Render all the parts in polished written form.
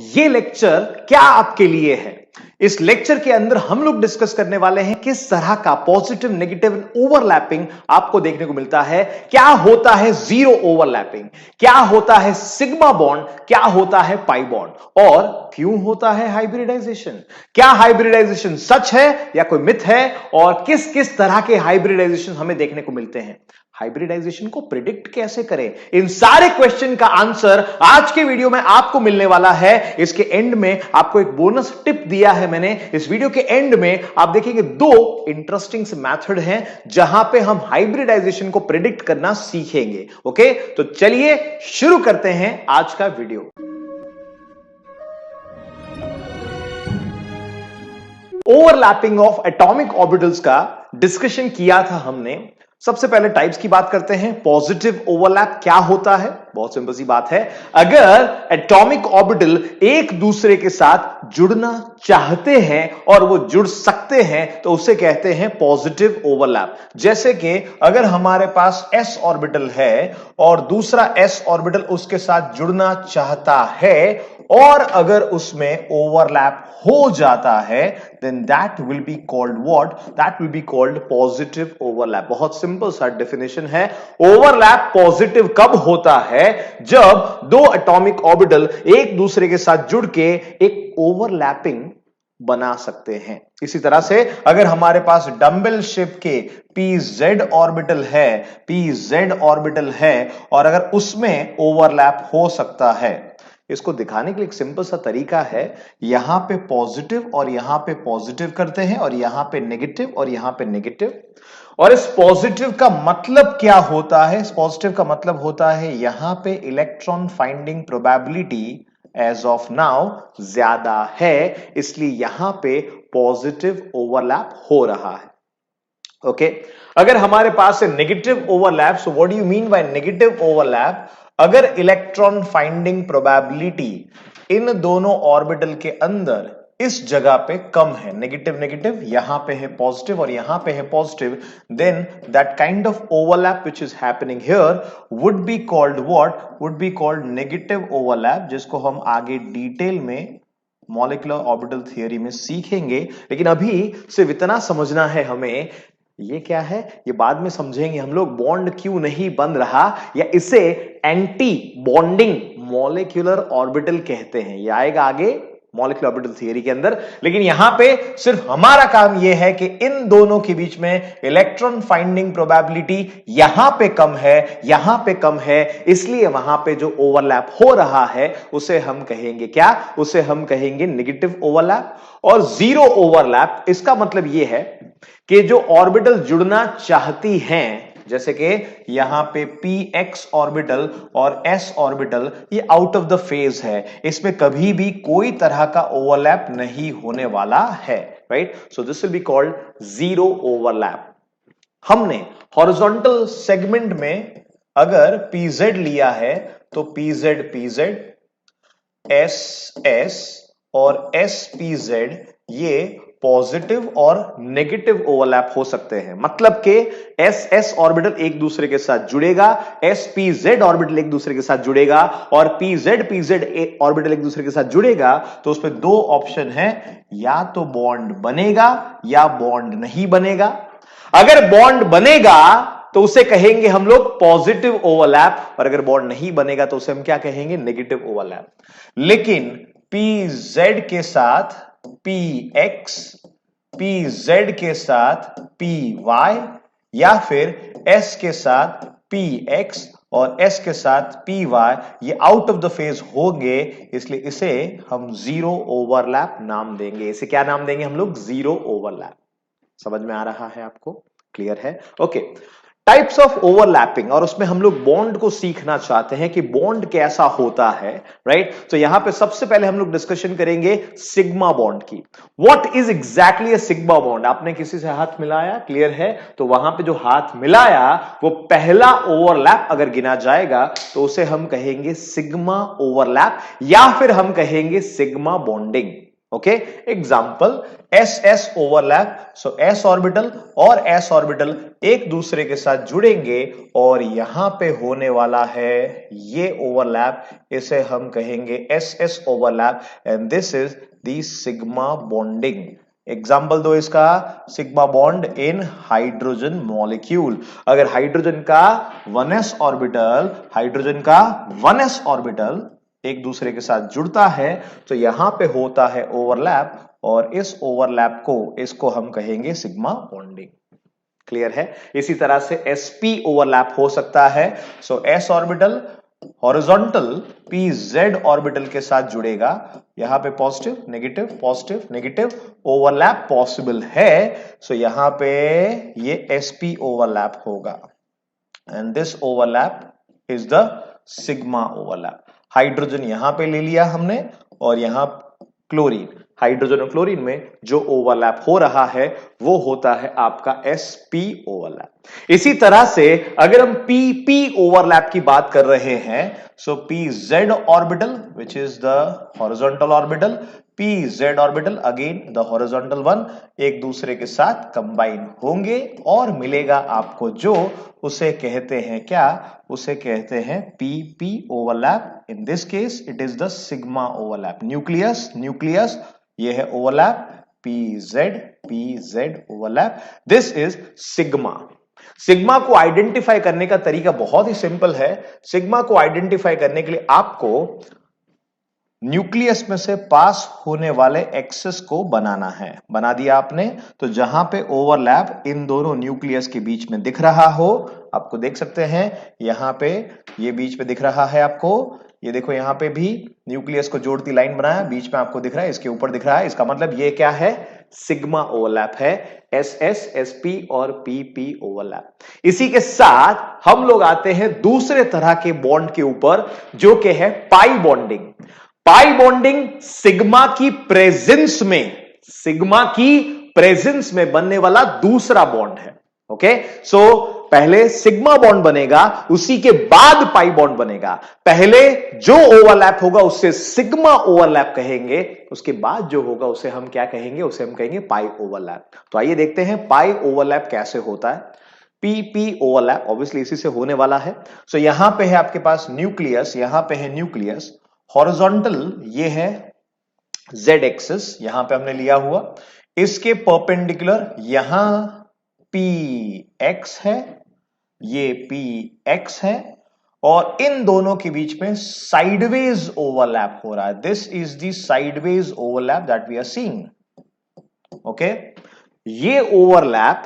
ये लेक्चर क्या आपके लिए है? इस लेक्चर के अंदर हम लोग डिस्कस करने वाले हैं किस तरह का पॉजिटिव नेगेटिव ओवरलैपिंग आपको देखने को मिलता है, क्या होता है जीरो ओवरलैपिंग, क्या होता है सिग्मा बॉन्ड, क्या होता है पाई बॉन्ड और क्यों होता है हाइब्रिडाइजेशन, क्या हाइब्रिडाइजेशन सच है या कोई मिथ है और किस किस तरह के हाइब्रिडाइजेशन हमें देखने को मिलते हैं, हाइब्रिडाइजेशन को प्रिडिक्ट कैसे करें, इन सारे क्वेश्चन का आंसर आज के वीडियो में आपको मिलने वाला है। इसके एंड में आपको एक बोनस टिप दिया है मैंने। इस वीडियो के एंड में आप देखेंगे दो इंटरेस्टिंग से मेथड हैं जहां पे हम हाइब्रिडाइजेशन को प्रिडिक्ट करना सीखेंगे। ओके, तो चलिए शुरू करते हैं आज का video. Overlapping of atomic orbitals का डिस्कशन किया था हमने। सबसे पहले टाइप्स की बात करते हैं। पॉजिटिव ओवरलैप क्या होता है? बहुत सिंपल सी बात है, अगर एटॉमिक ऑर्बिटल एक दूसरे के साथ जुड़ना चाहते हैं और वो जुड़ सकते हैं तो उसे कहते हैं पॉजिटिव ओवरलैप। जैसे कि अगर हमारे पास s ऑर्बिटल है और दूसरा s ऑर्बिटल उसके साथ जुड़ना चाहता है और अगर उसमें ओवरलैप हो जाता है then that will be called what? That will be called positive overlap। बहुत सिंपल सा डेफिनेशन है। ओवरलैप पॉजिटिव कब होता है? जब दो एटॉमिक ऑर्बिटल एक दूसरे के साथ जुड़ के एक ओवरलैपिंग बना सकते हैं। इसी तरह से अगर हमारे पास डंबल शेप के pz ऑर्बिटल है और अगर उसमें ओवरलैप हो सकता है, इसको दिखाने के लिए एक सिंपल सा तरीका है, यहां पे पॉजिटिव और यहां पे पॉजिटिव करते हैं और यहां पे नेगेटिव और यहां पे नेगेटिव। और इस पॉजिटिव का मतलब क्या होता है? इस पॉजिटिव का मतलब होता है यहां पे electron finding probability as of now ज्यादा है, इसलिए यहां पे पॉजिटिव ओवरलैप हो रहा है। ओके, अगर हमारे पास है negative overlap, so what do you mean by negative overlap? अगर इलेक्ट्रॉन फाइंडिंग प्रोबेबिलिटी इन दोनों ऑर्बिटल के अंदर इस जगह पे कम है, नेगेटिव नेगेटिव, यहां पे है पॉजिटिव और यहां पे है positive, then that kind of overlap which is happening here would be called what? Would be called negative overlap, जिसको हम आगे डिटेल में मॉलिक्यूलर ऑर्बिटल थियरी में सीखेंगे। लेकिन अभी सिर्फ इतना समझना है हमें, ये क्या है ये बाद में समझेंगे हम लोग। बॉन्ड क्यों नहीं बन रहा या इसे एंटी बॉन्डिंग मॉलिक्यूलर ऑर्बिटल कहते हैं, ये आएगा आगे मॉलिक्यूलर ऑर्बिटल थियरी के अंदर। लेकिन यहां पे सिर्फ हमारा काम यह है कि इन दोनों के बीच में इलेक्ट्रॉन फाइंडिंग प्रोबेबिलिटी यहां पे कम है, यहां पे कम है, इसलिए वहां पे जो ओवरलैप हो रहा है उसे हम कहेंगे क्या? उसे हम कहेंगे नेगेटिव ओवरलैप। और जीरो ओवरलैप, इसका मतलब यह है कि जो ऑर्बिटल जुड़ना चाहती हैं, जैसे कि यहां पे px ऑर्बिटल और s ऑर्बिटल, ये आउट ऑफ द फेज है, इसमें कभी भी कोई तरह का ओवरलैप नहीं होने वाला है, right? So this will be called zero overlap. हमने हॉरिजॉन्टल सेगमेंट में अगर pz लिया है तो pz ss और spz ये पॉजिटिव और नेगेटिव ओवरलैप हो सकते हैं। मतलब कि एस ऑर्बिटल एक दूसरे के साथ जुड़ेगा, sp-z ऑर्बिटल एक दूसरे के साथ जुड़ेगा और pz ऑर्बिटल एक दूसरे के साथ जुड़ेगा, तो उसमें दो ऑप्शन है, या तो बॉन्ड बनेगा या बॉन्ड नहीं बनेगा। अगर बॉन्ड बनेगा तो उसे कहेंगे हम लोग पॉजिटिव ओवरलैप, और अगर बॉन्ड नहीं बनेगा तो उसे हम क्या कहेंगे? Negative overlap. लेकिन pz के साथ px, pz के साथ py या फिर s के साथ px और s के साथ py, ये आउट ऑफ द फेज होंगे, इसलिए इसे हम जीरो ओवरलैप नाम देंगे। इसे क्या नाम देंगे हम लोग? Zero overlap. समझ में आ रहा है आपको? क्लियर है? ओके, टाइप्स ऑफ ओवरलैपिंग, और उसमें हम लोग बॉन्ड को सीखना चाहते हैं कि बॉन्ड कैसा होता है, राइट? तो यहां पे सबसे पहले हम लोग डिस्कशन करेंगे सिग्मा बॉन्ड की। What is exactly a sigma bond? आपने किसी से हाथ मिलाया, क्लियर है? तो वहां पे जो हाथ मिलाया वो पहला ओवरलैप अगर गिना जाएगा तो उसे हम कहेंगे सिग्मा ओवरलैप या फिर हम कहेंगे sigma bonding. Okay, example S S overlap, so S orbital और एस ऑर्बिटल एक दूसरे के साथ जुड़ेंगे और यहां पे होने वाला है ये ओवरलैप, इसे हम कहेंगे S S overlap and this is the sigma bonding. Example दो इसका, sigma bond in hydrogen molecule. अगर हाइड्रोजन का 1s ऑर्बिटल, हाइड्रोजन का 1s ऑर्बिटल एक दूसरे के साथ जुड़ता है तो यहां पे होता है ओवरलैप और इस ओवरलैप को, इसको हम कहेंगे सिग्मा बॉन्डिंग। क्लियर है? इसी तरह से sp ओवरलैप हो सकता है। सो s orbital horizontal pz orbital के साथ जुड़ेगा, यहां पे पॉजिटिव नेगेटिव ओवरलैप पॉसिबल है। सो यहां पे ये sp ओवरलैप होगा and this overlap is the sigma overlap. Hydrogen यहां पे ले लिया हमने और यहां क्लोरीन, हाइड्रोजन और क्लोरीन में जो ओवरलैप हो रहा है वो होता है आपका sp ओवरलैप। इसी तरह से अगर हम pp ओवरलैप की बात कर रहे हैं, सो pz orbital which is the horizontal orbital, pz orbital again the horizontal one एक दूसरे के साथ कंबाइन होंगे और मिलेगा आपको जो, उसे कहते हैं क्या, उसे कहते हैं pp overlap. In this case it is the sigma overlap. Nucleus ये है overlap, pz overlap, this is sigma. Sigma को आइडेंटिफाई करने का तरीका बहुत ही सिंपल है। सिग्मा को आइडेंटिफाई करने के लिए आपको न्यूक्लियस में से पास होने वाले एक्सेस को बनाना है। बना दिया आपने, तो जहां पे ओवरलैप इन दोनों न्यूक्लियस के बीच में दिख रहा हो, आपको देख सकते हैं यहां पे ये बीच में दिख रहा है आपको, ये देखो यहां पे भी न्यूक्लियस को जोड़ती लाइन बनाया, बीच में आपको दिख रहा है, इसके ऊपर दिख रहा है, इसका मतलब ये क्या है, सिग्मा ओवरलैप है, एस एस एस पी और पी पी ओवरलैप। इसी के साथ हम लोग आते हैं दूसरे तरह के बॉन्ड के ऊपर जो कि है pi bonding. Pi bonding sigma की प्रेजेंस में बनने वाला दूसरा बॉन्ड है। ओके, सो पहले सिग्मा बॉन्ड बनेगा, उसी के बाद पाई बॉन्ड बनेगा। पहले जो ओवरलैप होगा उसे सिग्मा ओवरलैप कहेंगे, उसके बाद जो होगा उसे हम क्या कहेंगे, उसे हम कहेंगे पाई ओवरलैप। तो आइए देखते हैं पाई ओवरलैप कैसे होता है। पीपी ओवरलैप ऑब्वियसली इसी से होने वाला है। सो यहां पे है आपके पास न्यूक्लियस, यहां पे है न्यूक्लियस, हॉरिजॉन्टल ये है z एक्सिस, यहां पे हमने लिया हुआ, इसके परपेंडिकुलर यहां px है, ये px है और इन दोनों के बीच में साइडवेज ओवरलैप हो रहा है। This is the sideways overlap that we are seeing. Okay, ये ओवरलैप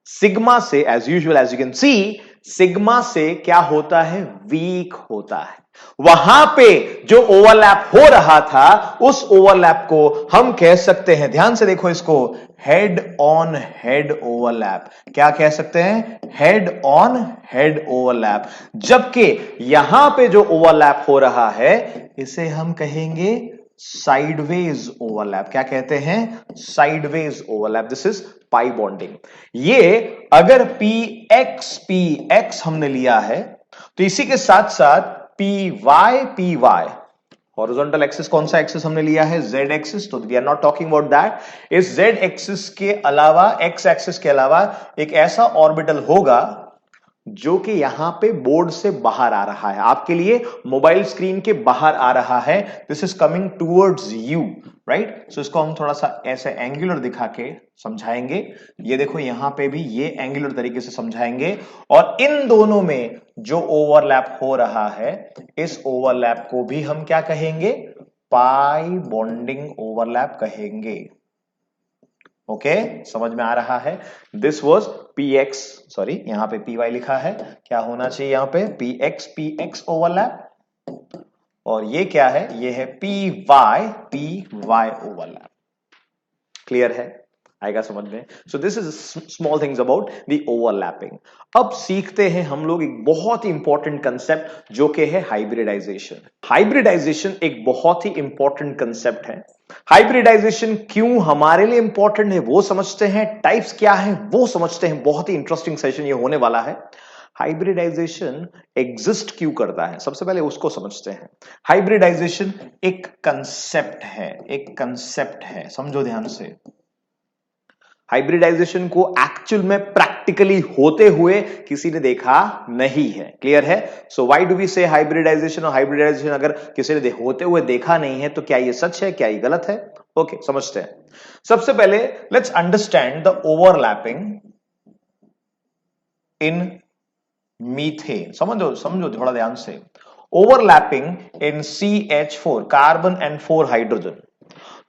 सिग्मा से as usual as you can see, sigma से क्या होता है, वीक होता है। वहां पे जो ओवरलैप हो रहा था उस ओवरलैप को हम कह सकते हैं, ध्यान से देखो इसको, हेड ऑन हेड ओवरलैप। क्या कह सकते हैं, हेड ऑन हेड ओवरलैप। जबकि यहां पे जो ओवरलैप हो रहा है इसे हम कहेंगे साइडवेज ओवरलैप। क्या कहते हैं, sideways overlap. This is pi bonding. ये अगर px हमने लिया है तो इसी के साथ साथ py हॉरिजॉन्टल एक्सिस कौन सा एक्सिस हमने लिया है, z एक्सिस, तो we are not talking about that. इस z एक्सिस के अलावा, x एक्सिस के अलावा एक ऐसा ऑर्बिटल होगा जो कि यहां पे बोर्ड से बाहर आ रहा है, आपके लिए मोबाइल स्क्रीन के बाहर आ रहा है। This is coming towards you, right. So इसको हम थोड़ा सा ऐसे एंगुलर दिखा के समझाएंगे। ये देखो यहां पे भी ये एंगुलर तरीके से समझाएंगे और इन दोनों में जो ओवरलैप हो रहा है इस ओवरलैप को भी हम क्या कहेंगे, पाई बॉन्डिंग ओवरलैप कहेंगे। ओके, समझ में आ रहा है। दिस वाज px, सॉरी यहां पे py लिखा है, क्या होना चाहिए यहां पे, px ओवरलैप, और ये क्या है, ये है py ओवरलैप। क्लियर है, आएगा समझ में। सो this is small things about the overlapping. अब सीखते हैं हम लोग एक बहुत ही इंपॉर्टेंट कंसेप्ट जो कि है हाइब्रिडाइजेशन। हाइब्रिडाइजेशन एक बहुत ही इंपॉर्टेंट कंसेप्ट है। हाइब्रिडाइजेशन क्यों हमारे लिए इंपॉर्टेंट है वो समझते हैं, टाइप्स क्या है वो समझते हैं। बहुत ही इंटरेस्टिंग सेशन ये होने वाला है। हाइब्रिडाइजेशन एग्जिस्ट क्यों करता है, सबसे पहले उसको समझते हैं। हाइब्रिडाइजेशन एक कंसेप्ट है, एक कंसेप्ट है, समझो ध्यान से। हाइब्रिडाइजेशन को एक्चुअल में प्रैक्टिकली होते हुए किसी ने देखा नहीं है। क्लियर है? सो व्हाई डू वी से हाइब्रिडाइजेशन, और हाइब्रिडाइजेशन अगर किसी ने होते हुए देखा नहीं है तो क्या ये सच है, क्या ये गलत है? ओके, समझते हैं। सबसे पहले let's understand the overlapping in methane. समझो समझो थोड़ा ध्यान से। Overlapping in CH4, carbon and 4 hydrogen.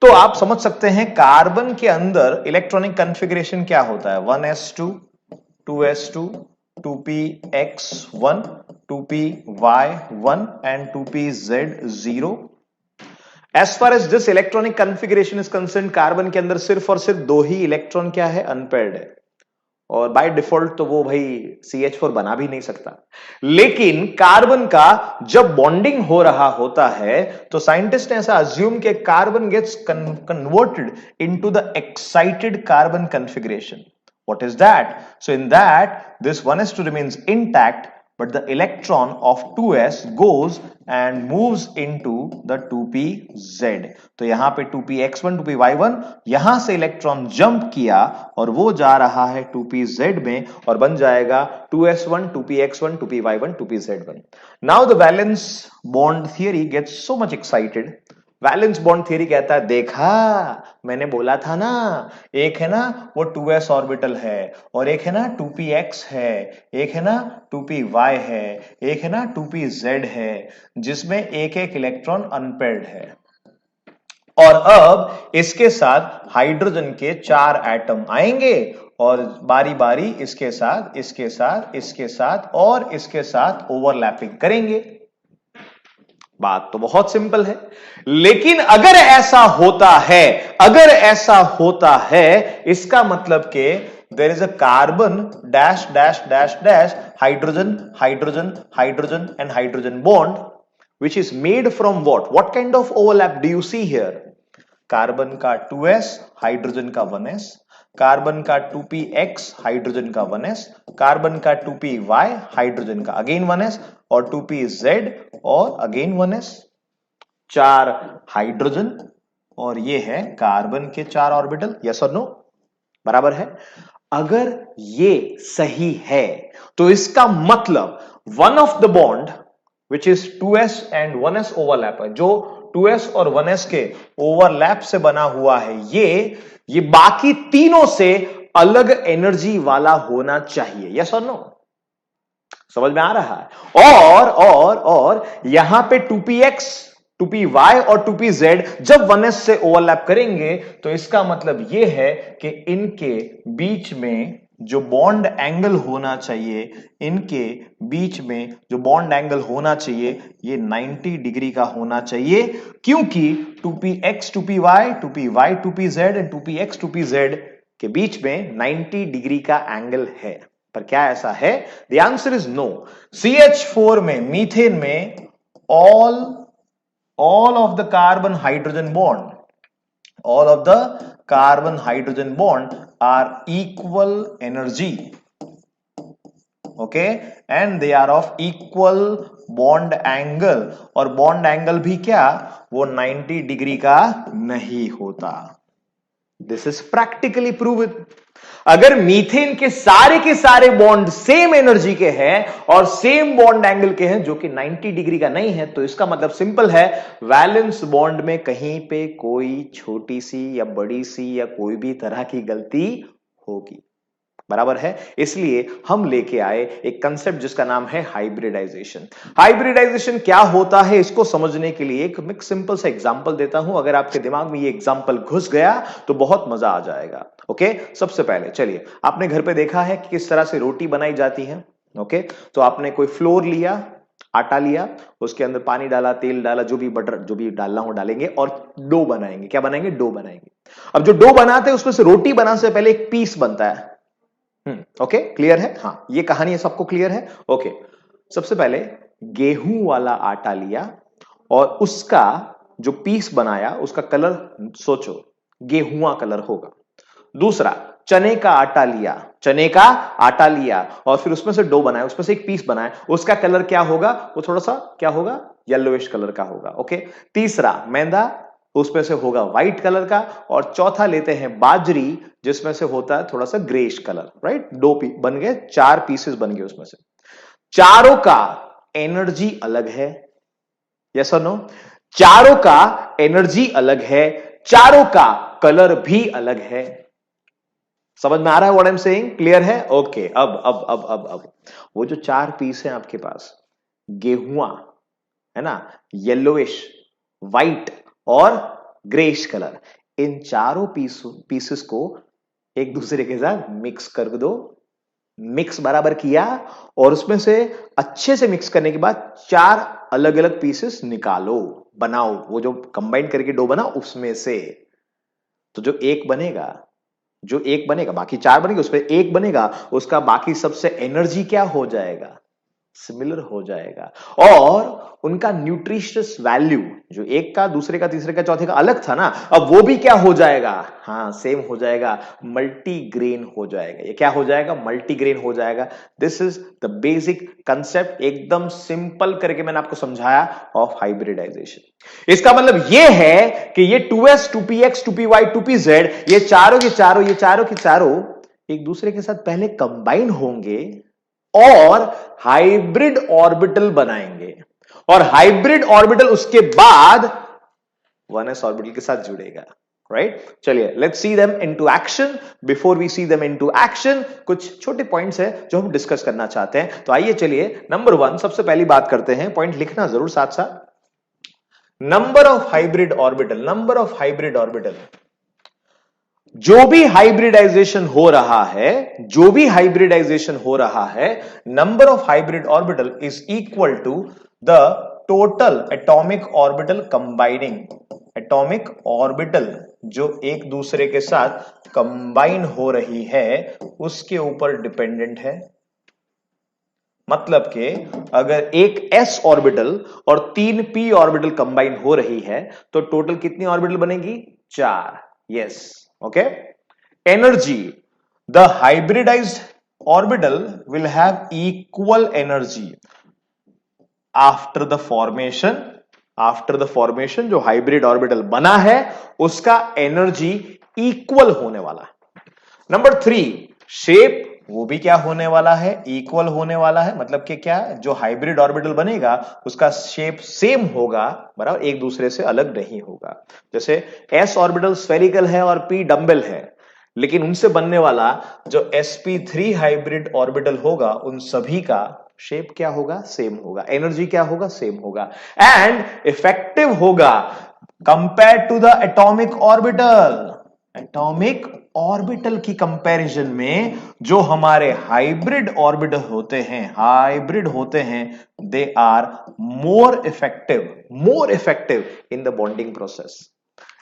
तो आप समझ सकते हैं कार्बन के अंदर इलेक्ट्रॉनिक कॉन्फ़िगरेशन क्या होता है, 1s2 2s2 2px1 2py1 and 2pz0। As far as this electronic configuration is concern, carbon के अंदर सिर्फ और सिर्फ दो ही इलेक्ट्रॉन क्या है, अनपेयर्ड है, और बाय डिफॉल्ट तो वो भाई CH4 बना भी नहीं सकता। लेकिन कार्बन का जब बॉन्डिंग हो रहा होता है तो साइंटिस्ट ने ऐसा अज्यूम कि carbon gets converted into the excited carbon configuration. What is that? So in that, this 1s2 remains intact, but the electron of 2s goes and moves into the 2pz। तो यहां पे 2px1 2py1, यहां से electron jump किया और वो जा रहा है 2pz में और बन जाएगा 2s1 2px1 2py1 2pz1। Now the valence bond theory gets so much excited। Valence bond theory कहता है, देखा मैंने बोला था ना, एक है ना वो 2s ऑर्बिटल है, और एक है ना 2px है, एक है ना 2py है, एक है ना 2pz है, जिसमें एक एक इलेक्ट्रॉन अनपेयर्ड है। और अब इसके साथ हाइड्रोजन के 4 एटम आएंगे और बारी बारी इसके साथ इसके साथ इसके साथ और इसके साथ ओवरलैपिंग करेंगे। बात तो बहुत सिंपल है, लेकिन अगर ऐसा होता है, अगर ऐसा होता है, इसका मतलब के there is a carbon dash dash dash dash hydrogen hydrogen hydrogen and hydrogen bond which is made from what kind of overlap do you see here? Carbon का 2s, हाइड्रोजन का 1s, कार्बन का 2px, hydrogen का 1s, carbon का 2py, hydrogen का again 1s, और 2pz और again 1s। 4 hydrogen और ये है कार्बन के 4 ऑर्बिटल। यस और नो? बराबर है। अगर ये सही है तो इसका मतलब one of the bond which is 2s and 1s overlap है, जो 2s और 1s के ओवरलैप से बना हुआ है, ये बाकी तीनों से अलग एनर्जी वाला होना चाहिए। यस और नो? समझ में आ रहा है? और यहां पे 2px 2py और 2pz जब 1s से ओवरलैप करेंगे तो इसका मतलब यह है कि इनके बीच में जो बॉन्ड एंगल होना चाहिए, इनके बीच में जो बॉन्ड एंगल होना चाहिए, ये 90 डिग्री का होना चाहिए, क्योंकि 2px 2py 2py 2pz and 2px 2pz के बीच में 90 डिग्री का एंगल है। पर क्या ऐसा है? The answer is no. CH4 में, मीथेन में all of the carbon hydrogen bond are equal energy, okay, and they are of equal bond angle, और बॉन्ड एंगल भी क्या, वो 90 डिग्री का नहीं होता। This is practically proved. अगर मीथेन के सारे बॉन्ड सेम एनर्जी के हैं और सेम बॉन्ड एंगल के हैं जो कि 90 डिग्री का नहीं है, तो इसका मतलब सिंपल है, वैलेंस बॉन्ड में कहीं पे कोई छोटी सी या बड़ी सी या कोई भी तरह की गलती होगी। बराबर है? इसलिए हम लेके आए एक कंसेप्ट जिसका नाम है हाइब्रिडाइजेशन। हाइब्रिडाइजेशन क्या होता है, इसको समझने के लिए एक सिंपल सा एग्जांपल देता हूं। अगर आपके दिमाग में ये एग्जांपल घुस गया तो बहुत मजा आ जाएगा। ओके, सबसे पहले चलिए, आपने घर पे देखा है कि किस तरह से रोटी बनाई जाती है। ओके, तो आपने कोई फ्लोर लिया, आटा लिया, उसके अंदर पानी डाला, तेल डाला, जो भी बटर जो भी डालना हो डालेंगे और डो बनाएंगे। क्या बनाएंगे? डो बनाएंगे। अब जो डो बनाते हैं उसमें से रोटी बनाने से पहले एक पीस बनता है। ओके, क्लियर है? हाँ, ये कहानी है, सबको क्लियर है? ओके, सबसे पहले गेहूं वाला आटा लिया और उसका जो पीस बनाया, उसका कलर सोचो गेहुआ कलर होगा। दूसरा, चने का आटा लिया, चने का आटा लिया और फिर उसमें से डो बनाया, उसमें से एक पीस बनाया, उसका कलर क्या होगा? वो थोड़ा सा क्या होगा? येलोइश कलर का होगा। ओके। तीसरा, मैदा, उसमें से होगा व्हाइट कलर का। और चौथा लेते हैं बाजरी, जिसमें से होता है थोड़ा सा ग्रेश कलर। राइट, दो बन गए, चार पीसेस बन गए उसमें से। चारों का एनर्जी अलग है, यस और नो? चारों का एनर्जी अलग है, चारों का कलर भी अलग है। समझ में आ रहा है what I am saying? Clear है? ओके। अब वो जो चार पीस है आपके पास, गेहुआ है ना, येलोइश, व्हाइट और ग्रेश कलर, इन चारों पीसेस को एक दूसरे के साथ मिक्स कर दो। मिक्स बराबर किया और उसमें से अच्छे से मिक्स करने के बाद चार अलग अलग पीसेस निकालो, बनाओ, वो जो कंबाइन करके डो बना उसमें से। तो जो एक बनेगा, बाकी चार बनेगा, उसमें एक बनेगा, उसका बाकी सबसे एनर्जी क्या हो जाएगा? सिमिलर हो जाएगा। और उनका न्यूट्रिशियस वैल्यू, जो एक का, दूसरे का, तीसरे का, चौथे का अलग था ना, अब वो भी क्या हो जाएगा? हाँ, सेम हो जाएगा, मल्टीग्रेन हो जाएगा। ये क्या हो जाएगा? मल्टीग्रेन हो जाएगा। This is the basic concept, एकदम सिंपल करके मैंने आपको समझाया, ऑफ हाइब्रिडाइजेशन। इसका मतलब ये है कि ये 2s 2px 2py 2pz, ये चारों के चारों एक दूसरे के साथ पहले कंबाइन होंगे और हाइब्रिड ऑर्बिटल बनाएंगे, और हाइब्रिड ऑर्बिटल उसके बाद 1s ऑर्बिटल के साथ जुड़ेगा। राइट, चलिए let's see them into action. Before we see them into action, कुछ छोटे पॉइंट्स हैं जो हम डिस्कस करना चाहते हैं। तो आइए चलिए, नंबर 1 सबसे पहली बात करते हैं, पॉइंट लिखना जरूर साथ साथ। Number of hybrid orbital, number of hybrid orbital, जो भी हाइब्रिडाइजेशन हो रहा है, जो भी हाइब्रिडाइजेशन हो रहा है, number of hybrid orbital is equal to the total atomic orbital combining. Atomic orbital जो एक दूसरे के साथ कंबाइन हो रही है उसके ऊपर डिपेंडेंट है। मतलब कि अगर एक s ऑर्बिटल और 3 p ऑर्बिटल कंबाइन हो रही है तो टोटल कितनी ऑर्बिटल बनेगी? 4। Yes, okay. Energy, the hybridised orbital will have equal energy after the formation. After the formation जो हाइब्रिड ऑर्बिटल बना है उसका एनर्जी इक्वल होने वाला है। नंबर 3, शेप, वो भी क्या होने वाला है? इक्वल होने वाला है। मतलब कि क्या, जो हाइब्रिड ऑर्बिटल बनेगा उसका शेप सेम होगा, बराबर, एक दूसरे से अलग नहीं होगा। जैसे s ऑर्बिटल स्फेरिकल है और p डंबल है, लेकिन उनसे बनने वाला जो sp3 हाइब्रिड ऑर्बिटल होगा उन सभी का शेप क्या होगा? सेम होगा। एनर्जी क्या होगा? सेम होगा। एंड इफेक्टिव होगा compare to the atomic orbital. Atomic orbital की कंपैरिजन में जो हमारे हाइब्रिड ऑर्बिटल होते हैं, they are more effective in the bonding process.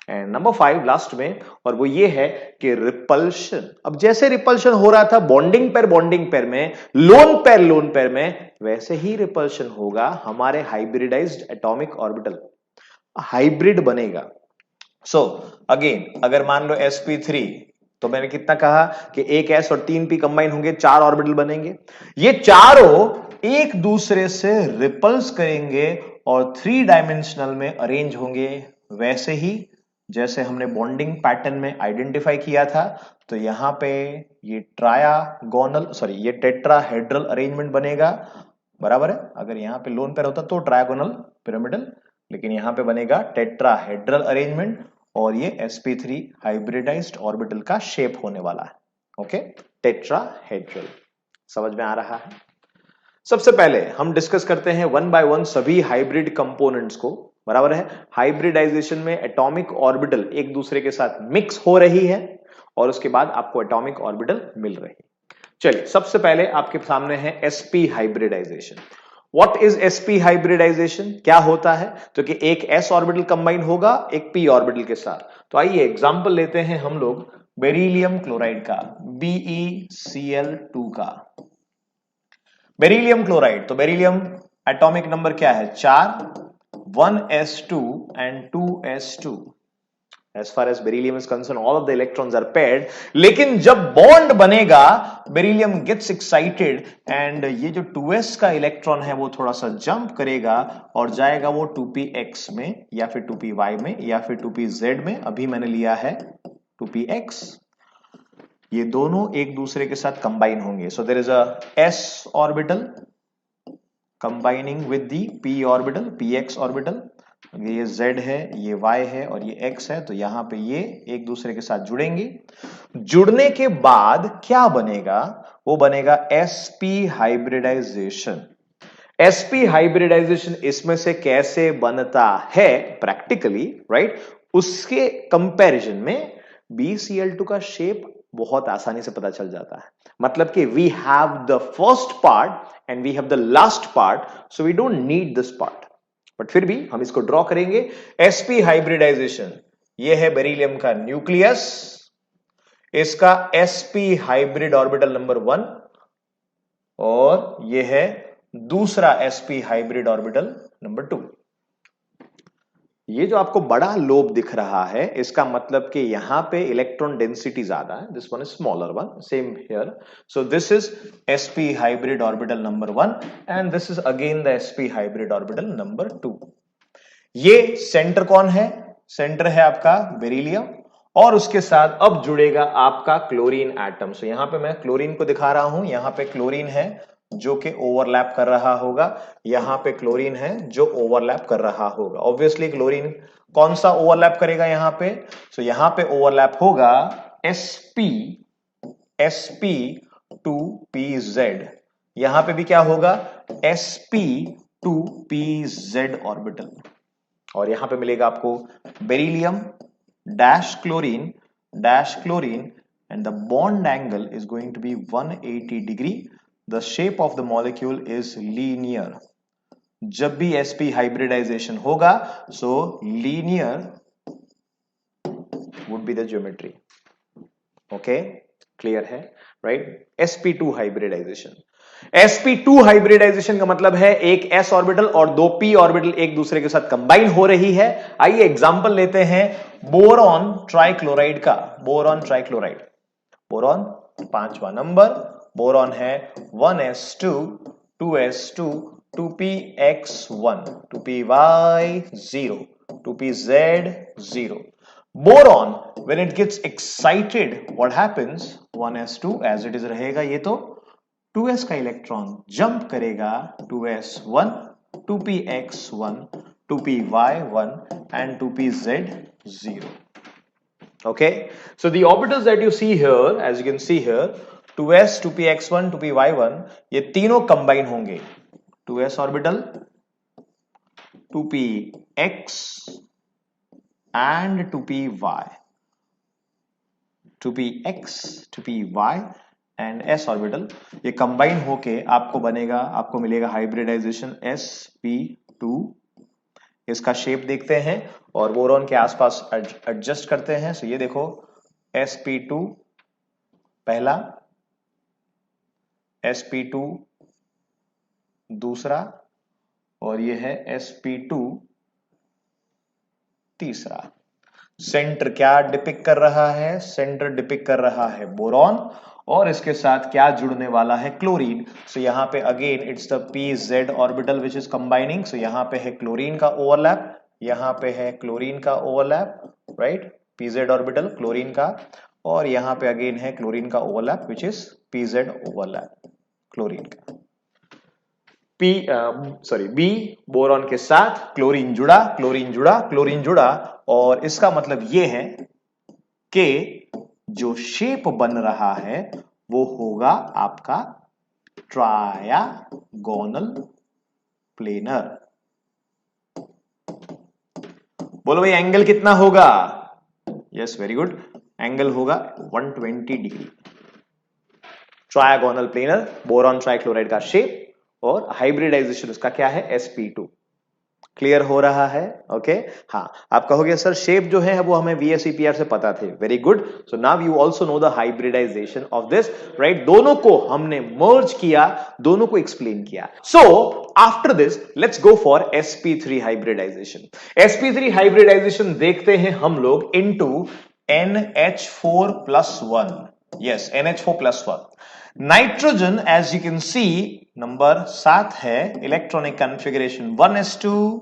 And number 5 last में, और वो ये है कि रिपल्शन। अब जैसे रिपल्शन हो रहा था बॉन्डिंग पेयर में, लोन पेयर में, वैसे ही रिपल्शन होगा हमारे हाइब्रिडाइज्ड एटॉमिक ऑर्बिटल। हाइब्रिड बनेगा। सो अगेन, अगर मान लो sp3, तो मैंने कितना कहा कि एक s और 3 p कंबाइन होंगे, 4 ऑर्बिटल बनेंगे। ये चारों एक दूसरे से रिपल्स करेंगे और 3 डायमेंशनल में अरेंज होंगे, वैसे ही जैसे हमने बॉन्डिंग पैटर्न में आइडेंटिफाई किया था। तो यहां पे ये ये टेट्राहेड्रल अरेंजमेंट बनेगा, बराबर है। अगर यहां पे लोन पेयर होता तो ट्रायगोनल पिरामिडल, लेकिन यहां पे बनेगा टेट्राहेड्रल अरेंजमेंट, और ये sp3 हाइब्रिडाइज्ड ऑर्बिटल का शेप होने वाला है। Okay, tetrahedral. समझ में आ रहा है? सबसे पहले हम डिस्कस करते हैं वन बाय वन सभी हाइब्रिड कंपोनेंट्स को, बराबर है। हाइब्रिडाइजेशन में एटॉमिक ऑर्बिटल एक दूसरे के साथ मिक्स हो रही है और उसके बाद आपको एटॉमिक ऑर्बिटल मिल रही है। चलिए, सबसे पहले आपके सामने है sp hybridization. What is sp hybridization? क्या होता है? तो कि एक s ऑर्बिटल कंबाइन होगा एक p ऑर्बिटल के साथ। तो आइए एग्जांपल लेते हैं हम लोग बेरिलियम क्लोराइड का, BeCl2 का। बेरिलियम क्लोराइड, तो बेरिलियम एटॉमिक नंबर क्या है? 4, 1s2 and 2s2। As far as beryllium is concerned, all of the electrons are paired. लेकिन जब बॉन्ड बनेगा, beryllium gets excited and ये जो 2s का इलेक्ट्रॉन है वो थोड़ा सा जंप करेगा और जाएगा वो 2px में या फिर 2py में या फिर 2pz में. अभी मैंने लिया है 2px. ये दोनों एक दूसरे के साथ कंबाइन होंगे. So there is a s orbital combining with the p orbital, px orbital. ये z है, ये y है और ये x है. तो यहां पे ये एक दूसरे के साथ जुड़ेंगे. जुड़ने के बाद क्या बनेगा? वो बनेगा sp हाइब्रिडाइजेशन. sp हाइब्रिडाइजेशन इसमें से कैसे बनता है प्रैक्टिकली, राइट? उसके कंपैरिजन में BCl2 का शेप बहुत आसानी से पता चल जाता है. मतलब कि we have the first part and we have the last part, so we don't need this part. But फिर भी हम इसको ड्रॉ करेंगे. sp हाइब्रिडाइजेशन, ये है बेरिलियम का न्यूक्लियस, इसका sp हाइब्रिड ऑर्बिटल नंबर 1 और ये है दूसरा sp हाइब्रिड ऑर्बिटल नंबर 2. ये जो आपको बड़ा लोब दिख रहा है, इसका मतलब कि यहां पे इलेक्ट्रॉन डेंसिटी ज्यादा है. This one is smaller one, same here. So this is sp hybrid orbital number 1 and this is again the sp hybrid orbital number 2. ये सेंटर कौन है? सेंटर है आपका बेरिलियम और उसके साथ अब जुड़ेगा आपका क्लोरीन एटम. सो यहां पे मैं क्लोरीन को दिखा रहा हूं. यहां पे क्लोरीन है जो कि ओवरलैप कर रहा होगा. यहां पे क्लोरीन है जो ओवरलैप कर रहा होगा. ऑब्वियसली क्लोरीन कौन सा ओवरलैप करेगा यहां पे? सो यहां पे ओवरलैप होगा sp2pz. यहां पे भी क्या होगा? sp2pz orbital. और यहां पे मिलेगा आपको beryllium dash chlorine and the bond angle is going to be 180 degree. The shape of the molecule is linear. जब भी sp hybridization होगा, so linear would be the geometry. Okay, clear है, right? sp2 hybridization. sp2 hybridization का मतलब है एक s orbital और दो p ऑर्बिटल एक दूसरे के साथ कंबाइन हो रही है. आइए एग्जांपल लेते हैं बोरॉन ट्राइक्लोराइड का. बोरॉन ट्राइक्लोराइड, बोरॉन 5वां नंबर. बोरॉन है 1s2 2s2 2px1 2py0 2pz0. boron when it gets excited what happens? 1s2 as it is रहेगा. ये तो 2s का इलेक्ट्रॉन जंप करेगा 2s1 2px1 2py1 and 2pz0. Okay, so the orbitals that you see here, as you can see here, 2s 2px1 2py1, ये तीनों combine होंगे. 2s orbital 2px and 2py, 2px 2py and s orbital ये combine होके आपको बनेगा, आपको मिलेगा hybridisation sp2. इसका शेप देखते हैं और बोरॉन के आसपास एडजस्ट करते हैं. सो ये देखो sp2 पहला, sp2 दूसरा और ये है sp2 तीसरा. सेंटर क्या डिपिक्ट कर रहा है? सेंटर डिपिक्ट कर रहा है बोरॉन और इसके साथ क्या जुड़ने वाला है? क्लोरीन. सो यहां पे again it's the pz orbital which is combining. So यहां पे है क्लोरीन का ओवरलैप, यहां पे है क्लोरीन का overlap, right? pz orbital chlorine का और यहां पे अगेन है क्लोरीन का overlap which is pz overlap chlorine का. बी बोरॉन के साथ क्लोरीन जुड़ा, क्लोरीन जुड़ा, क्लोरीन जुड़ा और इसका मतलब यह है कि जो शेप बन रहा है वो होगा आपका ट्रायगोनल प्लेनर. बोलो भाई एंगल कितना होगा? Yes, very good. एंगल होगा 120 degree. Trigonal planar, boron trichloride का शेप और हाइब्रिडाइजेशन उसका क्या है? sp2. क्लियर हो रहा है? ओके हाँ, आप कहोगे सर शेप जो है वो हमें VSEPR से पता थे। Very good. So now you also know the hybridization of this, right? दोनों को हमने मर्ज किया, दोनों को एक्सप्लेन किया। So after this let's go for sp3 hybridization. sp3 hybridization देखते हैं हम लोग into NH4+1। Yes, NH4+1। Nitrogen as you can see number 7 है, electronic configuration 1s2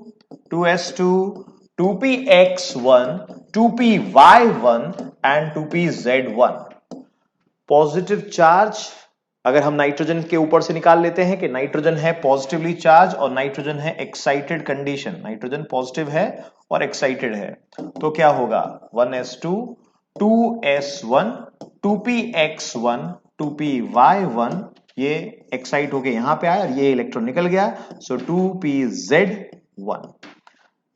2s2 2px1 2py1 and 2pz1। Positive charge अगर हम nitrogen के ऊपर से निकाल लेते हैं कि नाइट्रोजन है पॉजिटिवली चार्ज और नाइट्रोजन है एक्साइटेड कंडीशन, नाइट्रोजन पॉजिटिव है और एक्साइटेड है, तो क्या होगा 1s2 2s1 2px1 2py1, ये एक्साइट होके यहां पे आया और ये इलेक्ट्रॉन निकल गया, सो 2pz1।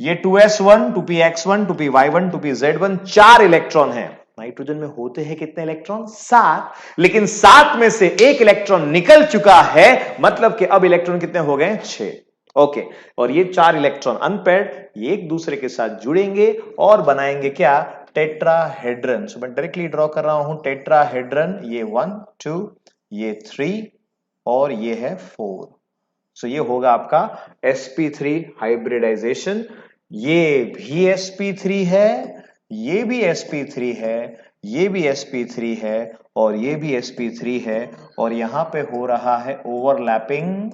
ये 2s1 2px1 2py1 2pz1 4 electron है। नाइट्रोजन में होते हैं कितने इलेक्ट्रॉन? 7, लेकिन 7 में से एक इलेक्ट्रॉन निकल चुका है, मतलब कि अब इलेक्ट्रॉन कितने हो गए? 6। ओके, और ये 4 इलेक्ट्रॉन अनपेयर्ड ये एक दूसरे के साथ जुड़ेंगे और बनाएंगे क्या? टेट्राहेड्रन। सो मैं डायरेक्टली ड्रॉ कर रहा हूं टेट्राहेड्रन, ये 1 2 ये 3 और ये है 4। सो ये होगा आपका sp3 हाइब्रिडाइजेशन। ये भी sp3 है, ये भी sp3 है, ये भी sp3 है और ये भी sp3 है, और यहां पे हो रहा है ओवरलैपिंग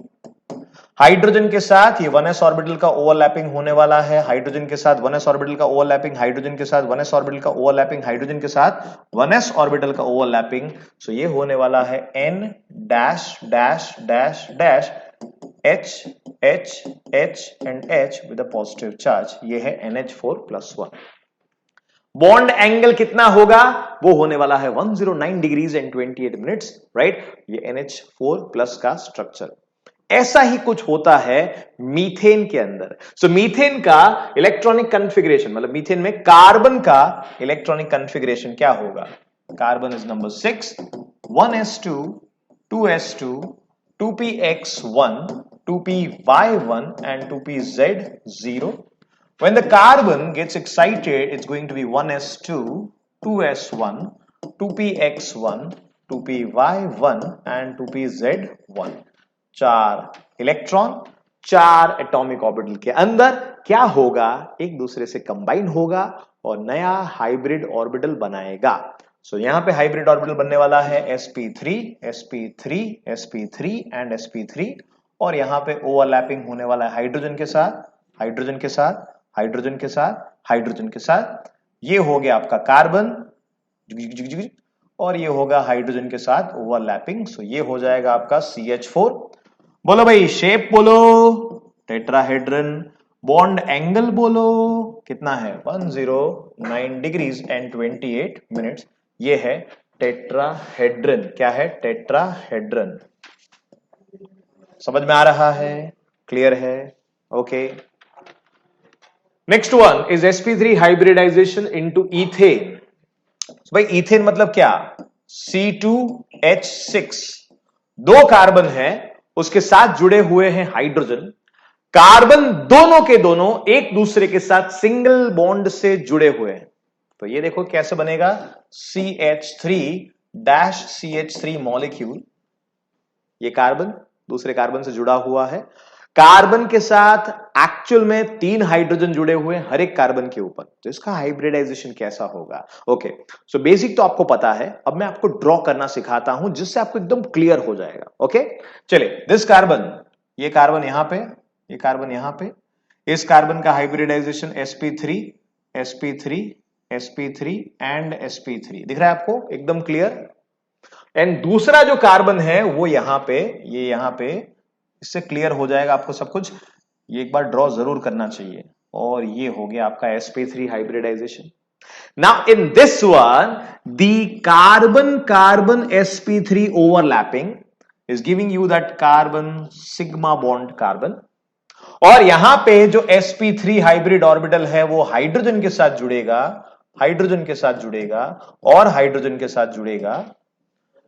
हाइड्रोजन के साथ। ये 1s ऑर्बिटल का ओवरलैपिंग होने वाला है हाइड्रोजन के साथ, 1s ऑर्बिटल का ओवरलैपिंग हाइड्रोजन के साथ, 1s ऑर्बिटल का ओवरलैपिंग हाइड्रोजन के साथ, 1s ऑर्बिटल का ओवरलैपिंग। सो ये होने वाला है n dash dash dash dash H H H and H with a positive charge। ये है NH4+1। बॉन्ड एंगल कितना होगा? वो होने वाला है 109 डिग्रीज एंड 28 मिनट्स, राइट? ये NH4+ का स्ट्रक्चर। ऐसा ही कुछ होता है मीथेन के अंदर। सो मीथेन का इलेक्ट्रॉनिक कॉन्फ़िगरेशन, मतलब मीथेन में कार्बन का इलेक्ट्रॉनिक कॉन्फ़िगरेशन क्या होगा? Carbon is number 6, 1s2 2s2 2px1 2py1 and 2pz0। When the carbon gets excited, it's going to be 1s2 2s1 2px1 2py1 and 2pz1। 4 electron 4 atomic orbital के अंदर क्या होगा? एक दूसरे से कंबाइन होगा और नया हाइब्रिड ऑर्बिटल बनाएगा। सो यहां पे हाइब्रिड ऑर्बिटल बनने वाला है sp3 sp3 sp3 and sp3, और यहां पे ओवरलैपिंग होने वाला है हाइड्रोजन के साथ हाइड्रोजन के साथ हाइड्रोजन के साथ हाइड्रोजन के साथ। ये हो गया आपका कार्बन, और ये होगा हाइड्रोजन के साथ ओवरलैपिंग। सो ये हो जाएगा आपका CH4। बोलो भाई शेप बोलो, टेट्राहेड्रन। बॉन्ड एंगल बोलो कितना है? 109 डिग्रीज एंड 28 मिनट्स। ये है टेट्राहेड्रन। क्या है? टेट्राहेड्रन। समझ में आ रहा है? क्लियर है? Okay. Next one is sp3 hybridization into ethane. भाई ईथेन मतलब क्या? C2H6, 2 कार्बन है, उसके साथ जुड़े हुए हैं हाइड्रोजन। कार्बन दोनों के दोनों एक दूसरे के साथ सिंगल बॉन्ड से जुड़े हुए हैं। तो ये देखो कैसे बनेगा, CH3-CH3 मॉलिक्यूल। ये कार्बन दूसरे कार्बन से जुड़ा हुआ है। कार्बन के साथ एक्चुअल में 3 हाइड्रोजन जुड़े हुए हैं हर एक कार्बन के ऊपर। तो इसका हाइब्रिडाइजेशन कैसा होगा? ओके, सो बेसिक तो आपको पता है, अब मैं आपको ड्रॉ करना सिखाता हूं जिससे आपको एकदम क्लियर हो जाएगा। ओके चलिए, दिस कार्बन, ये कार्बन यहां पे, ये कार्बन यहां पे, इस कार्बन का hybridisation sp3 sp3 sp3 and sp3 दिख रहा है आपको एकदम क्लियर। एंड दूसरा जो कार्बन है वो यहां पे, ये यहां पे, इससे क्लियर हो जाएगा आपको सब कुछ। ये एक बार ड्रॉ जरूर करना चाहिए। और ये हो गया आपका sp3 hybridization. Now in this one the carbon carbon sp3 overlapping is giving you that carbon sigma bond carbon, और यहां पे जो sp3 हाइब्रिड ऑर्बिटल है वो हाइड्रोजन के साथ जुड़ेगा, हाइड्रोजन के साथ जुड़ेगा और हाइड्रोजन के साथ जुड़ेगा।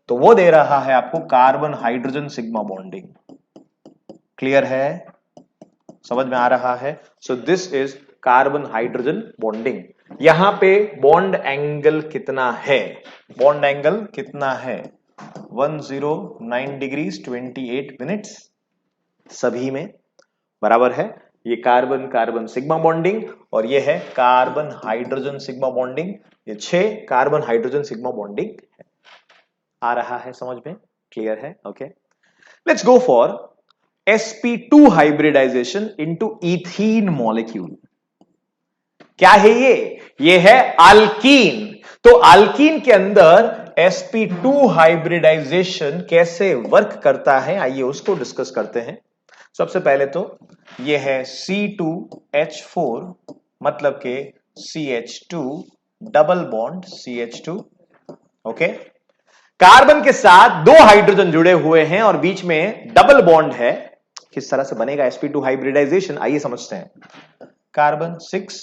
तो वो दे रहा है आपको carbon hydrogen sigma bonding. Clear है? समझ में आ रहा है? सो this is carbon hydrogen bonding. यहां पे बॉन्ड एंगल कितना है? बॉन्ड एंगल कितना है? 109 डिग्रीज 28 मिनट्स सभी में, बराबर है। ये कार्बन कार्बन सिग्मा बॉन्डिंग और ये है कार्बन हाइड्रोजन सिग्मा बॉन्डिंग। ये 6 कार्बन हाइड्रोजन सिग्मा बॉन्डिंग है। आ रहा है समझ में? क्लियर है? Okay, let's go for sp2 hybridization into ethene molecule. क्या है ये? ये है अल्कीन। तो अल्कीन के अंदर sp2 हाइब्रिडाइजेशन कैसे वर्क करता है, आइए उसको डिस्कस करते हैं। सबसे पहले तो ये है C2H4 मतलब के CH2 double bond CH2। Okay, carbon के साथ 2 हाइड्रोजन जुड़े हुए हैं और बीच में डबल बॉन्ड है। किस तरह से बनेगा sp2 हाइब्रिडाइजेशन, आइए समझते हैं। कार्बन 6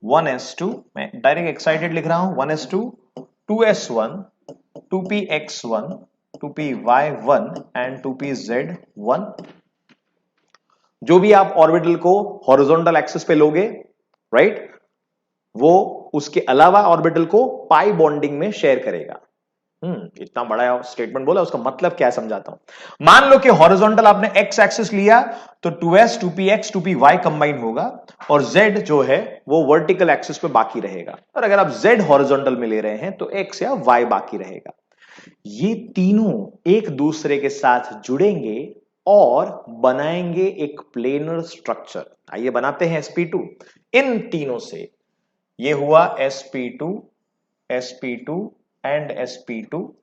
1s2, मैं डायरेक्ट एक्साइटेड लिख रहा हूं, 1s2 2s1 2px1 2py1 and 2pz1। जो भी आप ऑर्बिटल को हॉरिजॉन्टल एक्सिस पे लोगे, राइट, वो उसके अलावा ऑर्बिटल को पाई बॉन्डिंग में शेयर करेगा। इतना बड़ा स्टेटमेंट बोला, उसका मतलब क्या है समझाता हूं। मान लो कि हॉरिजॉन्टल आपने एक्स एक्सिस लिया तो 2s 2px 2py कंबाइन होगा और z जो है वो वर्टिकल एक्सिस पे बाकी रहेगा। और अगर आप z हॉरिजॉन्टल में ले रहे हैं तो x या y बाकी रहेगा। ये तीनों एक दूसरे के साथ जुड़ेंगे और बनाएंगे एक प्लेनर स्ट्रक्चर। आइए बनाते हैं sp2 इन तीनों से। ये हुआ sp2 sp2 एंड sp2।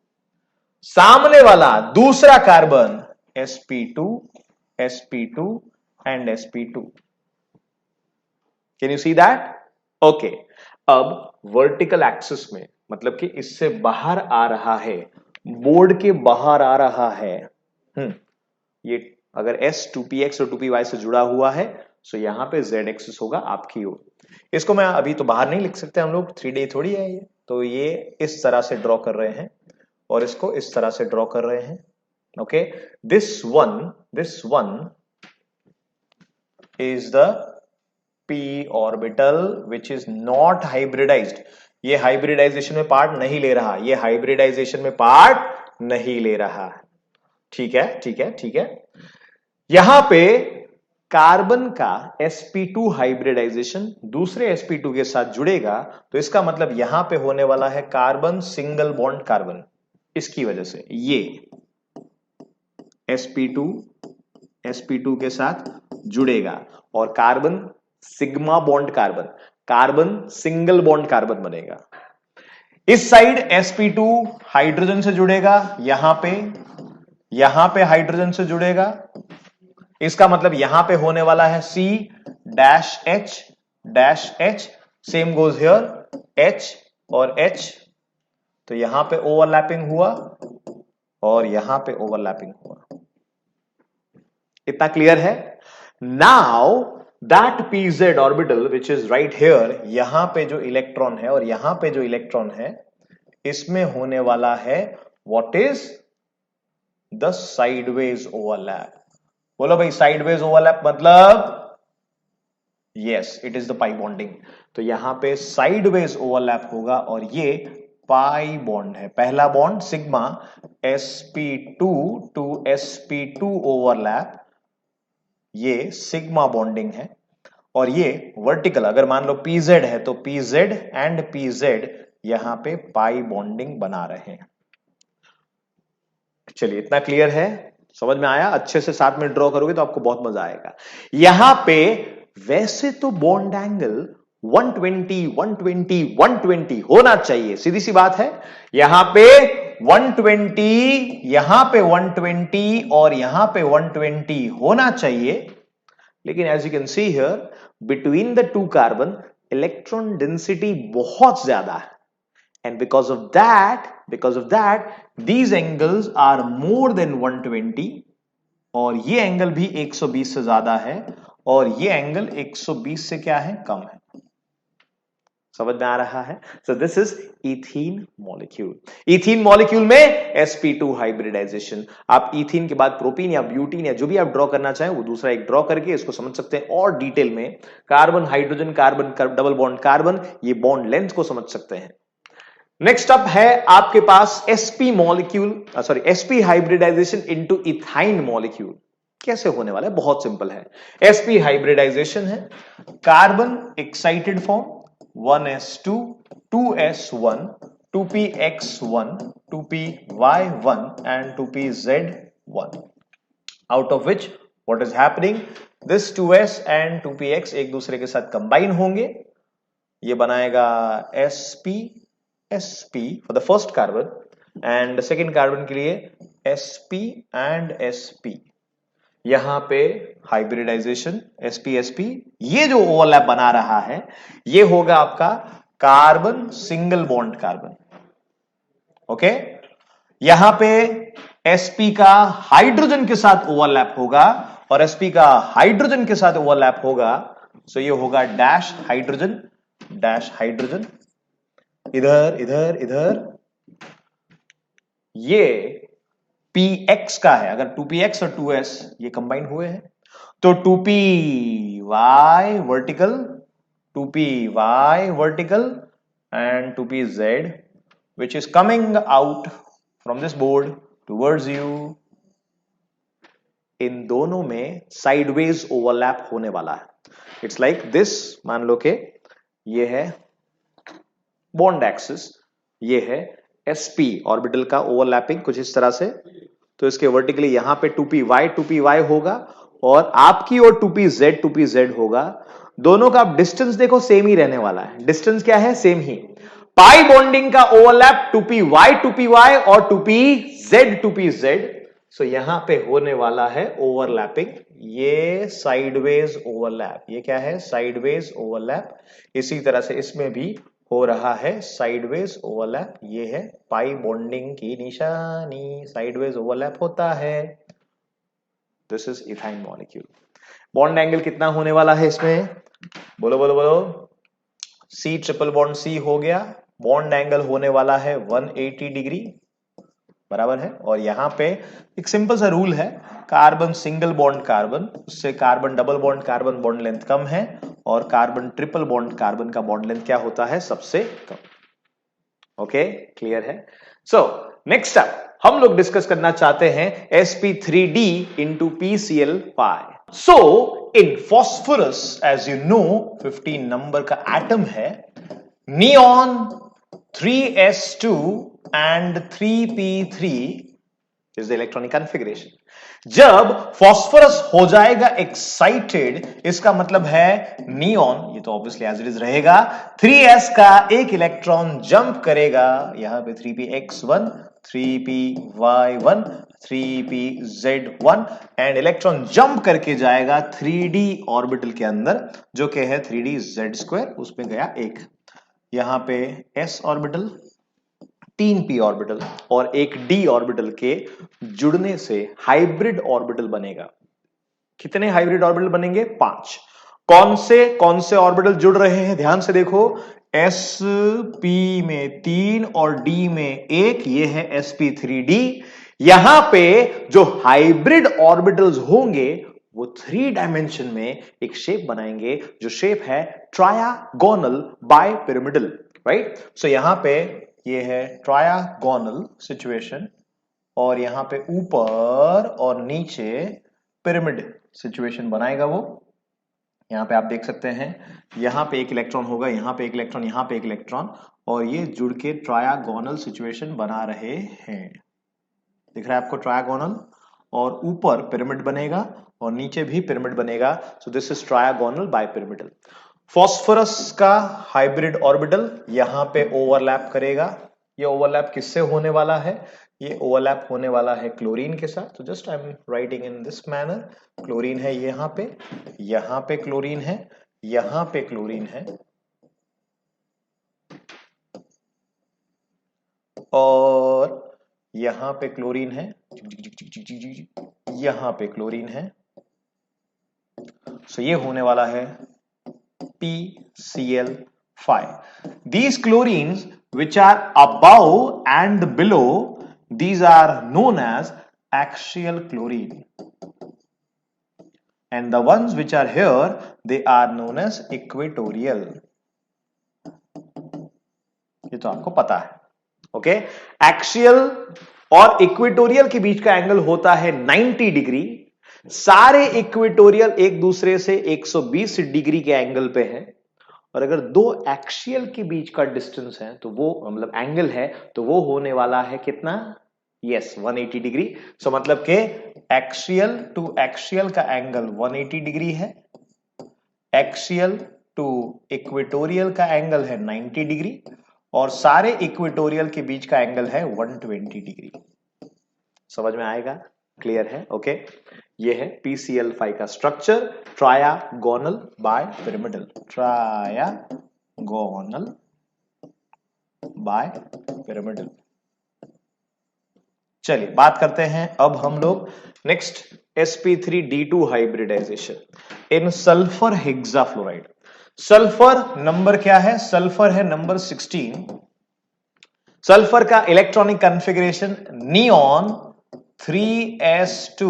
सामने वाला दूसरा carbon sp2 sp2 and sp2। Can you see that? Okay, अब वर्टिकल एक्सिस में मतलब कि इससे बाहर आ रहा है, बोर्ड के बाहर आ रहा है। ये अगर s 2px और 2py से जुड़ा हुआ है तो यहां पे z एक्सिस होगा आपकी ओर। इसको मैं अभी तो बाहर नहीं लिख सकते हम लोग, 3D थोड़ी है ये, तो ये इस तरह से ड्रॉ कर रहे हैं और इसको इस तरह से ड्रॉ कर रहे हैं। Okay, this one is the p orbital which is not hybridized. ये हाइब्रिडाइजेशन में पार्ट नहीं ले रहा, ये हाइब्रिडाइजेशन में पार्ट नहीं ले रहा। ठीक है, ठीक है, ठीक है। यहां पे कार्बन का sp2 हाइब्रिडाइजेशन दूसरे sp2 के साथ जुड़ेगा तो इसका मतलब यहां पे होने वाला है कार्बन सिंगल बॉन्ड कार्बन। इसकी वजह से ये sp2 के साथ जुड़ेगा और carbon sigma bond carbon, carbon single bond carbon बनेगा। इस साइड sp2 हाइड्रोजन से जुड़ेगा, यहां पे हाइड्रोजन से जुड़ेगा। इसका मतलब यहां पे होने वाला है C-H, same goes here, H और H। तो यहां पे ओवरलैपिंग हुआ और यहां पे ओवरलैपिंग हुआ। इतना क्लियर है? Now that pz orbital which is right here, यहां पे जो इलेक्ट्रॉन है और यहां पे जो इलेक्ट्रॉन है, इसमें होने वाला है what is the sideways overlap. बोलो भाई, साइडवेज ओवरलैप मतलब? Yes, it is the pi bonding. तो यहां पे साइडवेज ओवरलैप होगा और ये पाई बॉन्ड है। पहला bond sigma sp2 to sp2 overlap, ये सिग्मा बॉन्डिंग है। और ये वर्टिकल अगर मान लो pz है तो pz एंड pz यहां पे पाई बॉन्डिंग बना रहे हैं। चलिए, इतना क्लियर है? समझ में आया? अच्छे से साथ में ड्रॉ करोगे तो आपको बहुत मजा आएगा। यहां पे वैसे तो बॉन्ड एंगल 120 120 120 होना चाहिए, सीधी सी बात है। यहां पे 120, यहां पे 120 और यहां पे 120 होना चाहिए। लेकिन as you can see here, between the two carbon electron density बहुत ज्यादा है and because of that these angles are more than 120 और ये एंगल भी 120 से ज्यादा है और ये एंगल 120 से क्या है? कम है। समझ में आ रहा है? सो this is ethene molecule. Ethene molecule में sp2 हाइब्रिडाइजेशन। आप इथीन के बाद प्रोपीन या ब्यूटीन या जो भी आप ड्रॉ करना चाहें वो दूसरा एक ड्रॉ करके इसको समझ सकते हैं और डिटेल में। Carbon hydrogen carbon double bond carbon, ये बॉन्ड लेंथ को समझ सकते हैं। नेक्स्ट अप है आपके पास sp molecule, sorry sp hybridization into ethyne molecule. कैसे होने वाला है? बहुत सिंपल है। sp हाइब्रिडाइजेशन है, carbon excited form 1s2 2s1 2px1 2py1 and 2pz1, out of which what is happening, this 2s and 2px एक दूसरे के साथ कंबाइन होंगे, ये बनाएगा sp sp for the first carbon and second carbon के लिए sp and sp। यहां पे हाइब्रिडाइजेशन sp sp, ये जो ओवरलैप बना रहा है ये होगा आपका carbon single bond carbon. Okay, यहां पे sp का हाइड्रोजन के साथ ओवरलैप होगा और sp का हाइड्रोजन के साथ ओवरलैप होगा, सो ये होगा डैश हाइड्रोजन, इधर इधर इधर ये px का है। अगर 2px और 2s ये कंबाइन हुए हैं तो 2py vertical 2py vertical and 2pz which is coming out from this board towards you। इन दोनों में साइडवेज ओवरलैप होने वाला है। इट्स लाइक दिस, मान लो कि ये है बॉन्ड एक्सिस, ये है sp ऑर्बिटल का ओवरलैपिंग कुछ इस तरह से, तो इसके वर्टिकली यहां पे 2py होगा और आपकी और 2pz होगा। दोनों का डिस्टेंस देखो सेम ही रहने वाला है। डिस्टेंस क्या है? सेम ही। पाई बॉन्डिंग का ओवरलैप 2py और 2pz। सो यहां पे होने वाला है ओवरलैपिंग, ये साइडवेज ओवरलैप। ये क्या है? Sideways overlap. इसी तरह से इसमें भी हो रहा है साइडवेज ओवरलैप। ये है पाई बॉन्डिंग की निशानी, साइडवेज ओवरलैप होता है। This is ethyne molecule. Bond angle कितना होने वाला है इसमें? बोलो बोलो बोलो। C ट्रिपल बॉन्ड C हो गया, बॉन्ड एंगल होने वाला है 180 डिग्री, बराबर है। और यहां पे एक सिंपल सा रूल है, कार्बन सिंगल बॉन्ड कार्बन, उससे carbon double bond carbon bond length कम है और कार्बन ट्रिपल बॉन्ड कार्बन का बॉन्ड लेंथ क्या होता है? सबसे कम। ओके, क्लियर है? सो नेक्स्ट अप हम लोग डिस्कस करना चाहते हैं sp3d into PCl5। So in phosphorus as you know 15 number का एटम है, neon 3s2 and 3p3 is the electronic configuration। जब फॉस्फोरस हो जाएगा एक्साइटेड, इसका मतलब है नियॉन, ये तो ऑब्वियसली एज इट इज रहेगा, 3s का एक इलेक्ट्रॉन जंप करेगा यहां पे 3px1 3py1 3pz1 and electron jump करके जाएगा 3d ऑर्बिटल के अंदर, जो कि है 3dz2, उसमें गया एक। यहां पे s ऑर्बिटल, 3p ऑर्बिटल और एक d ऑर्बिटल के जुड़ने से हाइब्रिड ऑर्बिटल बनेगा। कितने हाइब्रिड ऑर्बिटल बनेंगे? 5। कौन से ऑर्बिटल जुड़ रहे हैं? ध्यान से देखो, sp में 3 और d में 1, ये है sp3d। यहां पे जो हाइब्रिड ऑर्बिटल्स होंगे वो 3 डायमेंशन में एक शेप बनाएंगे, जो शेप है ट्रायागोनल बाइपिरामिडल, राइट। सो यहां पे ये है ट्रायागोनल सिचुएशन और यहां पे ऊपर और नीचे पिरामिड सिचुएशन बनाएगा वो। यहां पे आप देख सकते हैं, यहां पे एक इलेक्ट्रॉन होगा, यहां पे एक इलेक्ट्रॉन, यहां पे एक इलेक्ट्रॉन, और ये जुड़ के ट्रायागोनल सिचुएशन बना रहे हैं। दिख रहा है आपको ट्रायागोनल? और ऊपर पिरामिड बनेगा और नीचे भी पिरामिड बनेगा। So this is trigonal bipyramidal. Phosphorus का हाइब्रिड ऑर्बिटल यहां पे ओवरलैप करेगा। ये ओवरलैप किससे होने वाला है? ये ओवरलैप होने वाला है क्लोरीन के साथ। तो just I am writing in this manner, chlorine है यहां पे क्लोरीन है, यहां पे क्लोरीन है, और यहां पे क्लोरीन है, यहां पे क्लोरीन है। सो ये होने वाला है PCl5। These chlorines which are above and below, these are known as axial chlorine, and the ones which are here, they are known as equatorial. ये तो आपको पता है. ओके, एक्सियल और इक्वेटोरियल के बीच का एंगल होता है 90 डिग्री. सारे इक्वेटोरियल एक दूसरे से 120 डिग्री के एंगल पे है, और अगर दो एक्सियल के बीच का डिस्टेंस है तो वो मतलब एंगल है तो वो होने वाला है कितना? Yes, 180 degree. सो मतलब के एक्सियल टू एक्सियल का एंगल 180 डिग्री है, एक्सियल टू इक्वेटोरियल का एंगल है 90 डिग्री, और सारे इक्वेटोरियल के बीच का एंगल है 120 डिग्री. समझ में आएगा? क्लियर है? ओके, ये है PCl5 का structure, trigonal bipyramidal. Trigonal bipyramidal. चलिए बात करते हैं अब हम लोग next sp3d2 hybridisation in sulphur hexafluoride. Sulphur number क्या है? सल्फर है नंबर 16. सल्फर का electronic configuration neon 3s2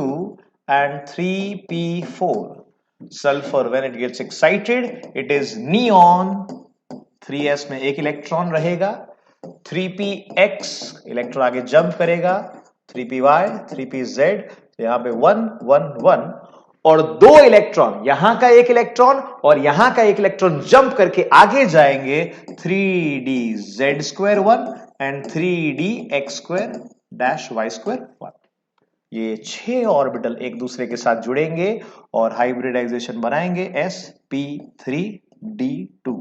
and 3p4. Sulphur when it gets excited it is neon. 3s में एक इलेक्ट्रॉन रहेगा, 3px इलेक्ट्रॉन आगे जंप करेगा, 3py 3pz, यहां पे 1 1 1, और दो इलेक्ट्रॉन, यहां का एक इलेक्ट्रॉन और यहां का एक इलेक्ट्रॉन जंप करके आगे जाएंगे 3dz2 1 and 3dx2 dash y2 1. ये 6 ऑर्बिटल एक दूसरे के साथ जुड़ेंगे और हाइब्रिडाइजेशन बनाएंगे sp3d2.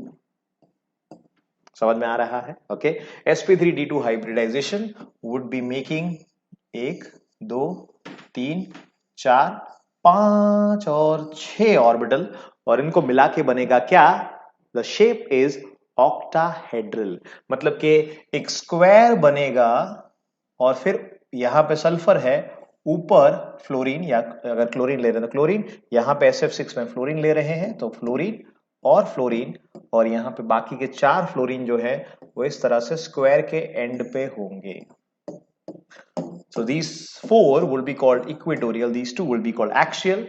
समझ में आ रहा है? Okay, sp3d2 hybridization would be making 1 2 3 4 5 और 6 ऑर्बिटल, और इनको मिला के बनेगा क्या? The shape is octahedral. मतलब कि एक स्क्वायर बनेगा, और फिर यहां पे सल्फर है, ऊपर फ्लोरीन, या अगर क्लोरीन ले रहे हैं तो क्लोरीन, यहां पे SF6 में फ्लोरीन ले रहे हैं तो फ्लोरीन और फ्लोरीन, और यहां पे बाकी के 4 फ्लोरीन जो है वो इस तरह से स्क्वायर के एंड पे होंगे. So these 4 will be called equatorial, these 2 will be called axial.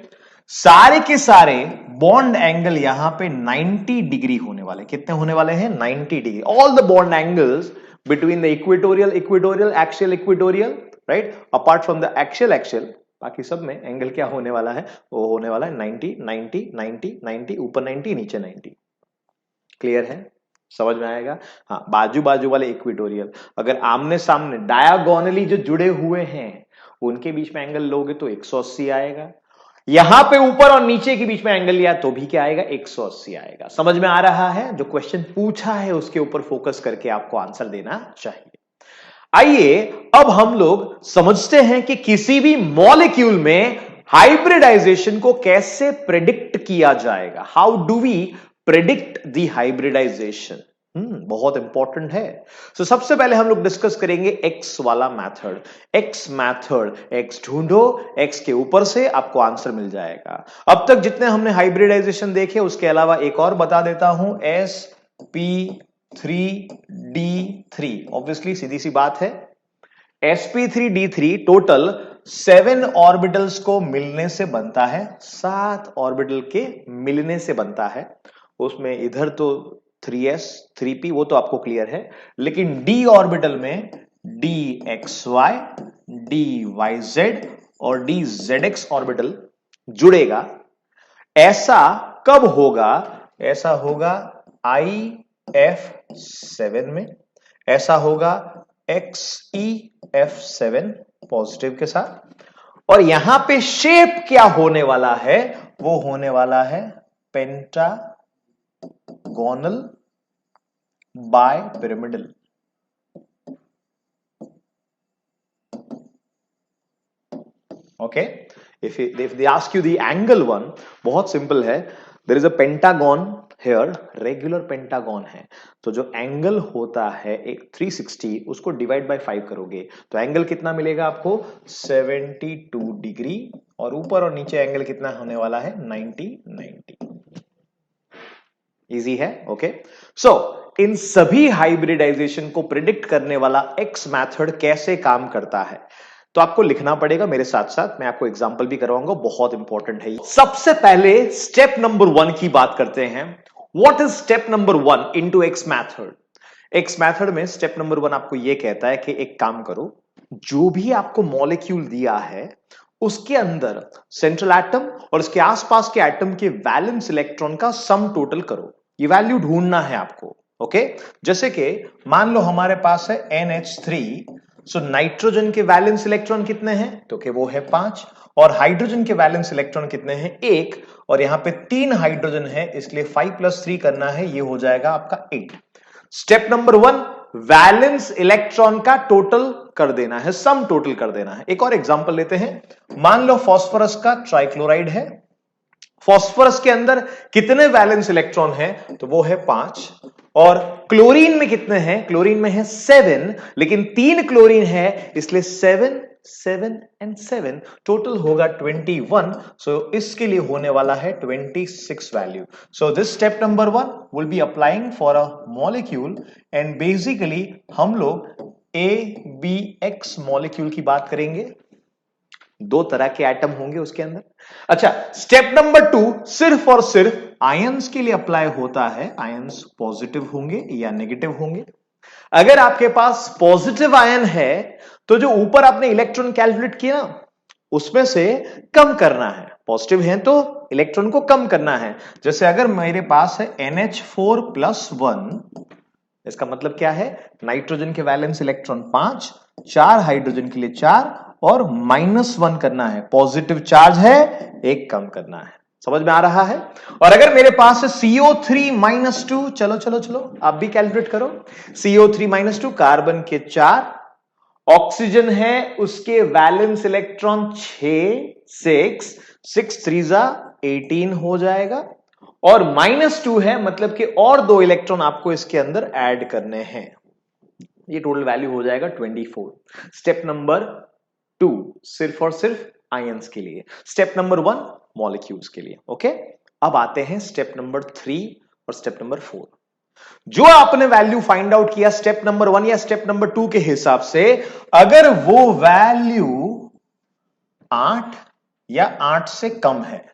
सारे के सारे बॉन्ड एंगल यहां पे 90 डिग्री होने वाले. कितने होने वाले हैं? 90 degree. All the bond angles between the equatorial, axial, equatorial, right? Apart from the axial, बाकी सब में एंगल क्या होने वाला है? वो होने वाला है 90 90 90 90, ऊपर 90 नीचे 90. क्लियर है? समझ में आएगा? हाँ, बाजू बाजू वाले इक्वेटोरियल अगर आमने सामने डायगोनली जो जुड़े हुए हैं उनके बीच में एंगल लोगे तो 180 आएगा. यहां पे ऊपर और नीचे के बीच में एंगल लिया तो भी क्या आएगा? 180 आएगा. समझ में आ रहा है? जो क्वेश्चन पूछा है उसके ऊपर फोकस करके आपको आंसर देना चाहिए. आइए अब हम लोग समझते हैं कि किसी भी मॉलिक्यूल में हाइब्रिडाइजेशन को कैसे प्रेडिक्ट किया जाएगा. How do we predict the hybridization? बहुत इंपॉर्टेंट है. तो सबसे पहले हम लोग डिस्कस करेंगे एक्स वाला मेथड. एक्स ढूंढो, एक्स के ऊपर से आपको आंसर मिल जाएगा. अब तक जितने हमने हाइब्रिडाइजेशन देखे उसके अलावा एक और बता देता हूं, sp3d3. ऑब्वियसली सीधी सी बात है, sp3d3 टोटल 7 ऑर्बिटल्स को मिलने से बनता है, 7 ऑर्बिटल के मिलने से बनता है. उसमें इधर तो 3s 3p वो तो आपको क्लियर है, लेकिन d ऑर्बिटल में dxy dyz और dzx ऑर्बिटल जुड़ेगा. ऐसा कब होगा? ऐसा होगा IF7 में, ऐसा होगा XeF7 पॉजिटिव के साथ, और यहां पे शेप क्या होने वाला है? वो होने वाला है pentagonal bipyramidal. Okay, if they ask you the angle one, बहुत सिंपल है. there is a pentagon here, regular pentagon है, तो जो एंगल होता है एक 360 उसको डिवाइड बाय 5 करोगे तो एंगल कितना मिलेगा आपको? 72 डिग्री, और ऊपर और नीचे एंगल कितना होने वाला है? 90 90. इजी है। ओके, सो इन सभी हाइब्रिडाइजेशन को प्रिडिक्ट करने वाला एक्स मेथड कैसे काम करता है, तो आपको लिखना पड़ेगा मेरे साथ साथ, मैं आपको एग्जांपल भी करवाऊंगा, बहुत इंपॉर्टेंट है। सबसे पहले स्टेप नंबर 1 की बात करते हैं। What is step number 1 into x method? X method में स्टेप नंबर 1 आपको यह कहता है कि एक काम करो, जो भी आपको मॉलिक्यूल दिया है उसके अंदर सेंट्रल एटम और उसके आसपास के एटम के वैलेंस इलेक्ट्रॉन का सम टोटल करो। ये वैल्यू ढूंढना है आपको। ओके, जैसे कि मान लो हमारे पास है NH3, सो नाइट्रोजन के वैलेंस इलेक्ट्रॉन कितने हैं, तो कि वो है 5, और हाइड्रोजन के वैलेंस इलेक्ट्रॉन कितने हैं, 1, और यहां पे 3 हाइड्रोजन है, इसलिए 5 + 3 करना है, ये हो जाएगा आपका 8। स्टेप नंबर 1, वैलेंस इलेक्ट्रॉन का टोटल कर देना है, सम टोटल कर देना है। एक और एग्जांपल लेते हैं, मान लो फास्फोरस का ट्राइक्लोराइड है, फास्फोरस के अंदर कितने वैलेंस इलेक्ट्रॉन हैं, तो वो है 5, और क्लोरीन में कितने हैं, क्लोरीन में है 7, लेकिन 3 क्लोरीन है, इसलिए 7 7 एंड 7 टोटल होगा 21। सो इसके लिए होने वाला है 26 value. So this step number 1 will be applying for a molecule, and basically हम लोग ABX मॉलिक्यूल की बात करेंगे। 2 तरह के एटम होंगे उसके अंदर। अच्छा, स्टेप नंबर 2 सिर्फ और सिर्फ आयंस के लिए अप्लाई होता है। आयंस पॉजिटिव होंगे या नेगेटिव होंगे। अगर आपके पास पॉजिटिव आयन है तो जो ऊपर आपने इलेक्ट्रॉन कैलकुलेट किया उसमें से कम करना है। पॉजिटिव है तो इलेक्ट्रॉन को कम करना है। जैसे अगर मेरे पास है NH4+1, इसका मतलब क्या है, नाइट्रोजन के वैलेंस इलेक्ट्रॉन 5, 4 हाइड्रोजन के लिए 4, और -1 करना है। पॉजिटिव चार्ज है, एक कम करना है। समझ में आ रहा है? और अगर मेरे पास है CO3-2, चलो चलो चलो आप भी कैलकुलेट करो। CO3-2, कार्बन के 4, ऑक्सीजन है उसके वैलेंस इलेक्ट्रॉन 6, 6 3 18 हो जाएगा, और -2 है, मतलब कि और 2 इलेक्ट्रॉन आपको इसके अंदर ऐड करने हैं। ये टोटल वैल्यू हो जाएगा 24। स्टेप नंबर 2 सिर्फ और सिर्फ आयंस के लिए, स्टेप नंबर 1 मॉलिक्यूल्स के लिए। ओके, अब आते हैं स्टेप नंबर 3 और स्टेप नंबर 4। जो आपने वैल्यू फाइंड आउट किया स्टेप नंबर 1 या स्टेप नंबर 2 के हिसाब से, अगर वो वैल्यू 8 या 8 से कम है,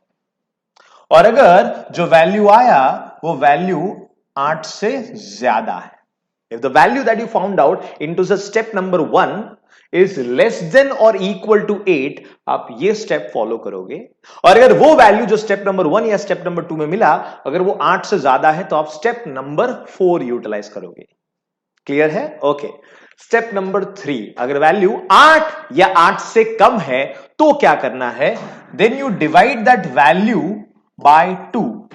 और अगर जो वैल्यू आया वो वैल्यू 8 से ज्यादा है, if the value that you found out into the step number 1 is less than or equal to 8, आप ये स्टेप फॉलो करोगे। और अगर वो वैल्यू जो स्टेप नंबर 1 या स्टेप नंबर 2 में मिला, अगर वो 8 से ज्यादा है, तो आप स्टेप नंबर 4 यूटिलाइज करोगे। क्लियर है? ओके, स्टेप नंबर 3, अगर वैल्यू 8 या 8 से कम है तो क्या करना है, then you divide that value by 2।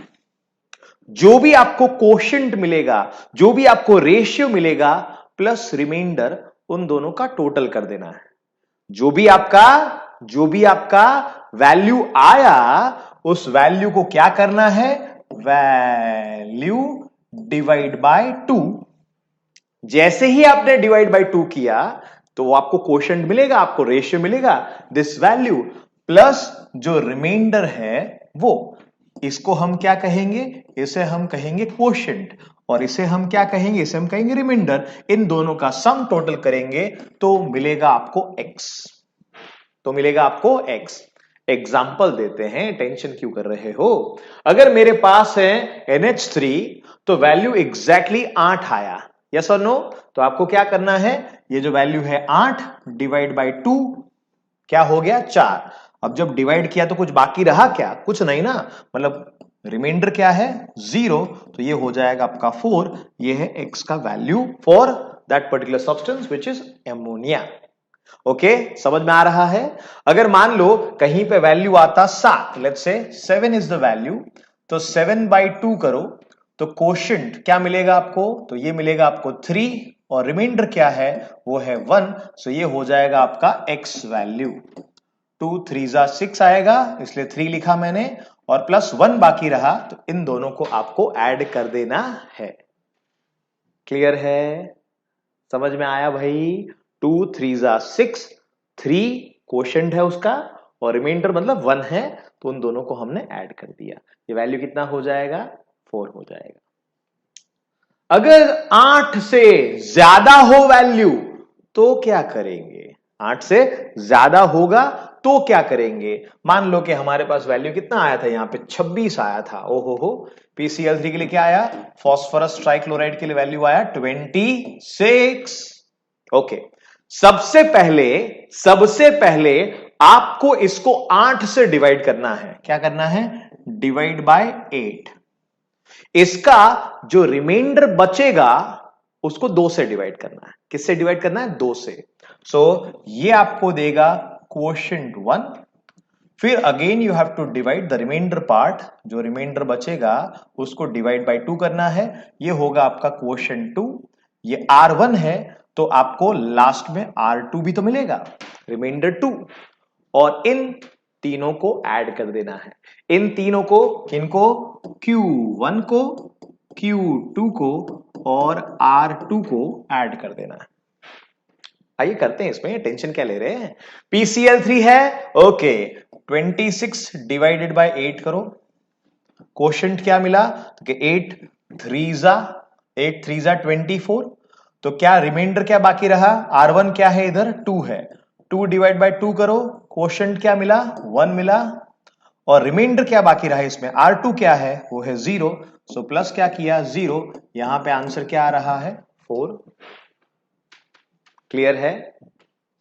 जो भी आपको कोशेंट मिलेगा, जो भी आपको रेशियो मिलेगा, प्लस रिमाइंडर, उन दोनों का टोटल कर देना है। जो भी आपका वैल्यू आया, उस वैल्यू को क्या करना है, वैल्यू डिवाइड बाय 2। जैसे ही आपने डिवाइड बाय 2 किया तो आपको कोशेंट मिलेगा, आपको रेशियो मिलेगा, दिस वैल्यू प्लस जो रिमाइंडर है वो। इसको हम क्या कहेंगे, इसे हम कहेंगे कोशेंट, और इसे हम क्या कहेंगे, इसे हम कहेंगे रिमाइंडर। इन दोनों का सम टोटल करेंगे तो मिलेगा आपको x। एग्जाम्पल देते हैं, टेंशन क्यों कर रहे हो। अगर मेरे पास है NH3 तो वैल्यू एग्जैक्टली 8 आया, यस और नो, तो आपको क्या करना है, ये जो वैल्यू है 8 डिवाइड बाय 2 क्या हो गया, 4। अब जब डिवाइड किया तो कुछ बाकी रहा क्या, कुछ नहीं ना, मतलब रिमाइंडर क्या है, 0, तो ये हो जाएगा आपका 4। ये है x का value for that particular substance which is ammonia. Okay, समझ में आ रहा है? अगर मान लो कहीं पे वैल्यू आता 7, let's say 7 is the value, तो 7/2 करो तो कोशेंट क्या मिलेगा आपको, तो ये मिलेगा आपको 3, और रिमाइंडर क्या है, वो है 1। सो ये हो जाएगा आपका x वैल्यू। 2 3 6 आएगा, इसलिए 3 लिखा मैंने, और प्लस 1 बाकी रहा, तो इन दोनों को आपको ऐड कर देना है। क्लियर है? समझ में आया भाई? 2 3 6, 3 कोशेंट है उसका, और रिमाइंडर मतलब 1 है, तो उन दोनों को हमने ऐड कर दिया। ये वैल्यू कितना हो जाएगा, 4 हो जाएगा। अगर 8 से ज्यादा हो वैल्यू तो क्या करेंगे? 8 से ज्यादा होगा तो क्या करेंगे? मान लो कि हमारे पास वैल्यू कितना आया था, यहां पे 26 आया था। ओहो हो, PCl3 के लिए क्या आया? फास्फोरस ट्राइक्लोराइड के लिए वैल्यू आया 26। ओके, सबसे पहले आपको इसको 8 से डिवाइड करना है। क्या करना है? Divide by 8। इसका जो रिमाइंडर बचेगा उसको 2 से डिवाइड करना है। किससे डिवाइड करना है? 2 से। सो ये आपको देगा क्वोशिएंट 1। फिर again you have to divide the remainder part, जो रिमाइंडर बचेगा उसको डिवाइड बाय 2 करना है। ये होगा आपका क्वोशिएंट 2। ये R1 है तो आपको लास्ट में R2 भी तो मिलेगा, रिमाइंडर 2। और इन तीनों को ऐड कर देना है। इन तीनों को, किनको? Q1 को, Q2 को और R2 को ऐड कर देना है। आइए करते हैं, इसमें टेंशन क्या ले रहे हैं? PCl3 है, ओके, 26 डिवाइडेड बाय 8 करो। क्वोशिएंट क्या मिला? तो कि 8 3 जा 24। तो क्या रिमाइंडर क्या बाकी रहा? R1 क्या है इधर? 2 है। 2 डिवाइड बाय 2 करो, क्वोशिएंट क्या मिला? 1 मिला। और रिमाइंडर क्या बाकी रहा इसमें? R2 क्या है? वो है 0। सो प्लस क्या किया? 0। यहां पे आंसर क्या आ रहा है? 4। क्लियर है?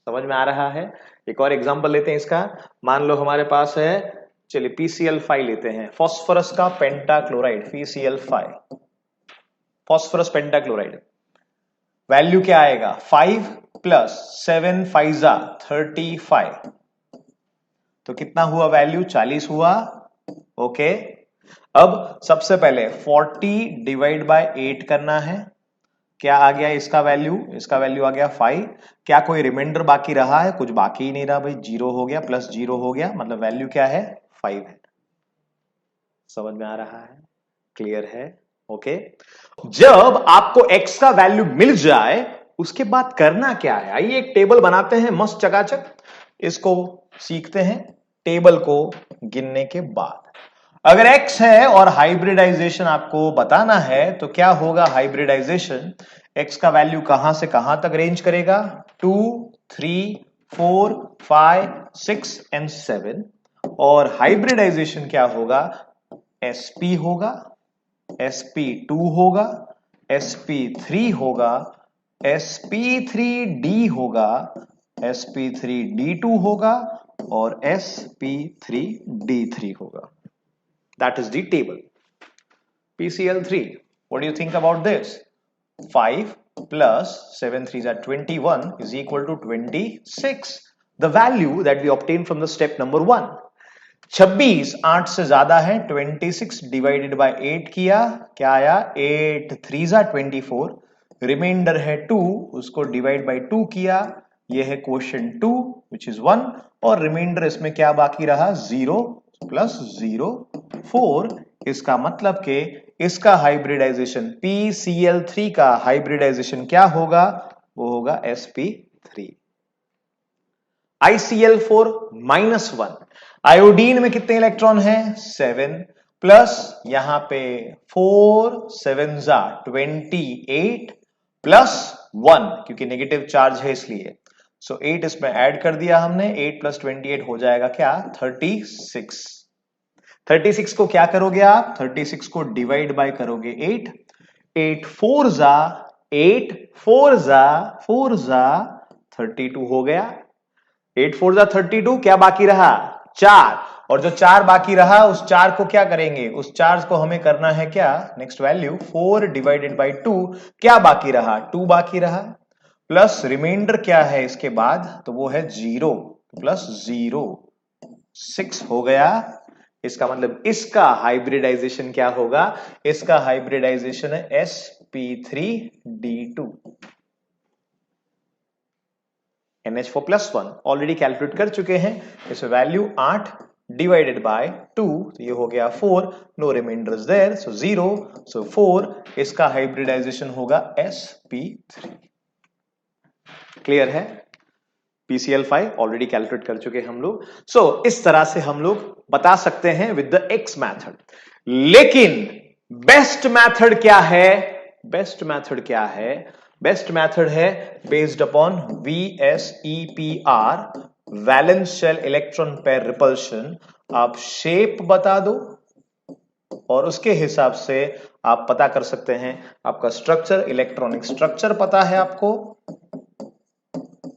समझ में आ रहा है? एक और एग्जांपल लेते हैं इसका। मान लो हमारे पास है, चलिए PCl5 लेते हैं, फास्फोरस का pentachloride, PCl5, phosphorus pentachloride. Value क्या आएगा? 5 प्लस 7 5 जा 35। तो कितना हुआ वैल्यू? 40 हुआ। ओके, अब सबसे पहले 40 डिवाइड बाय 8 करना है। क्या आ गया इसका वैल्यू? इसका वैल्यू आ गया 5। क्या कोई रिमाइंडर बाकी रहा है? कुछ बाकी ही नहीं रहा भाई, 0 हो गया, प्लस 0 हो गया, मतलब वैल्यू क्या है? 5 है। समझ में आ रहा है? क्लियर है? ओके, जब आपको x का वैल्यू मिल जाए उसके बाद करना क्या है? आइए एक टेबल बनाते हैं मस्त चकाचक। इसको सीखते हैं टेबल को गिनने के बाद। अगर x है और हाइब्रिडाइजेशन आपको बताना है तो क्या होगा? हाइब्रिडाइजेशन x का वैल्यू कहां से कहां तक रेंज करेगा? 2 3 4 5 6 एंड 7। और हाइब्रिडाइजेशन क्या होगा? sp होगा, sp2 होगा, sp3 होगा, sp3d होगा, sp3d2 होगा और sp3d3 होगा। That is the table. PCl3. What do you think about this? 5 plus 7 3s are 21 is equal to 26. The value that we obtained from the step number 1. 26 8 से ज्यादा है, 26 divided by 8 किया, क्या आया? 8 3s are 24। रिमाइंडर है 2, उसको divide by 2 किया, यह है क्वोशिएंट 2 विच इज 1। और रिमाइंडर इसमें क्या बाकी रहा? 0 प्लस 0 4। इसका मतलब कि इसका हाइब्रिडाइजेशन, PCl3 का हाइब्रिडाइजेशन क्या होगा? वो होगा sp3। ICl4 -1। आयोडीन में कितने इलेक्ट्रॉन हैं? 7 प्लस यहां पे 4 7 जा 28 प्लस 1, क्योंकि नेगेटिव चार्ज है इसलिए। सो 8 इसमें ऐड कर दिया हमने, 8 प्लस 28 हो जाएगा क्या? 36। 36 को क्या करोगे आप? 36 को डिवाइड बाय करोगे 8। 8 4 जा 8 4 जा 4 जा 32 हो गया। 8 4 जा 32, क्या बाकी रहा? 4। और जो 4 बाकी रहा उस 4 को क्या करेंगे? उस 4 को हमें करना है क्या? Next value 4 divided by 2। क्या बाकी रहा? 2 बाकी रहा, प्लस रिमाइंडर क्या है इसके बाद? तो वो है 0 प्लस 0 6 हो गया। इसका मतलब इसका हाइब्रिडाइजेशन क्या होगा? इसका हाइब्रिडाइजेशन है sp3d2। NH4+1 ऑलरेडी कैलकुलेट कर चुके हैं। इस वैल्यू 8 डिवाइडेड बाय 2, तो ये हो गया 4। नो रिमाइंडर इज देयर, सो 0, सो 4। इसका हाइब्रिडाइजेशन होगा sp3। क्लियर है? PCl5 ऑलरेडी कैलकुलेट कर चुके हैं हम लोग। सो इस तरह से हम लोग बता सकते हैं विद द x मैथड। लेकिन बेस्ट मैथड क्या है? बेस्ट मेथड क्या है? बेस्ट मेथड है based upon VSEPR, valence shell electron pair repulsion. आप शेप बता दो और उसके हिसाब से आप पता कर सकते हैं आपका स्ट्रक्चर, इलेक्ट्रॉनिक स्ट्रक्चर पता है आपको,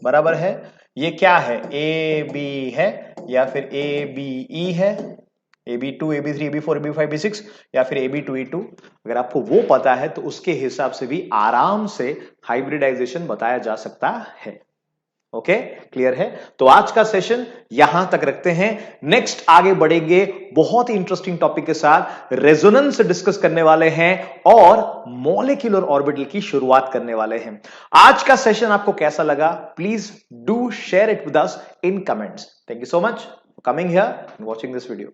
बराबर है। ये क्या है? AB है या फिर ABE है, AB2, AB3, AB4, AB5, AB6 या फिर AB2E2। अगर आपको वो पता है तो उसके हिसाब से भी आराम से हाइब्रिडाइजेशन बताया जा सकता है। ओके, क्लियर है? तो आज का सेशन यहां तक रखते हैं। नेक्स्ट आगे बढ़ेंगे बहुत ही इंटरेस्टिंग टॉपिक के साथ, रेजोनेंस डिस्कस करने वाले हैं और मॉलिक्यूलर ऑर्बिटल की शुरुआत करने वाले हैं। आज का सेशन आपको कैसा लगा? Please do share it with us in comments. Thank you so much for coming here and watching this video.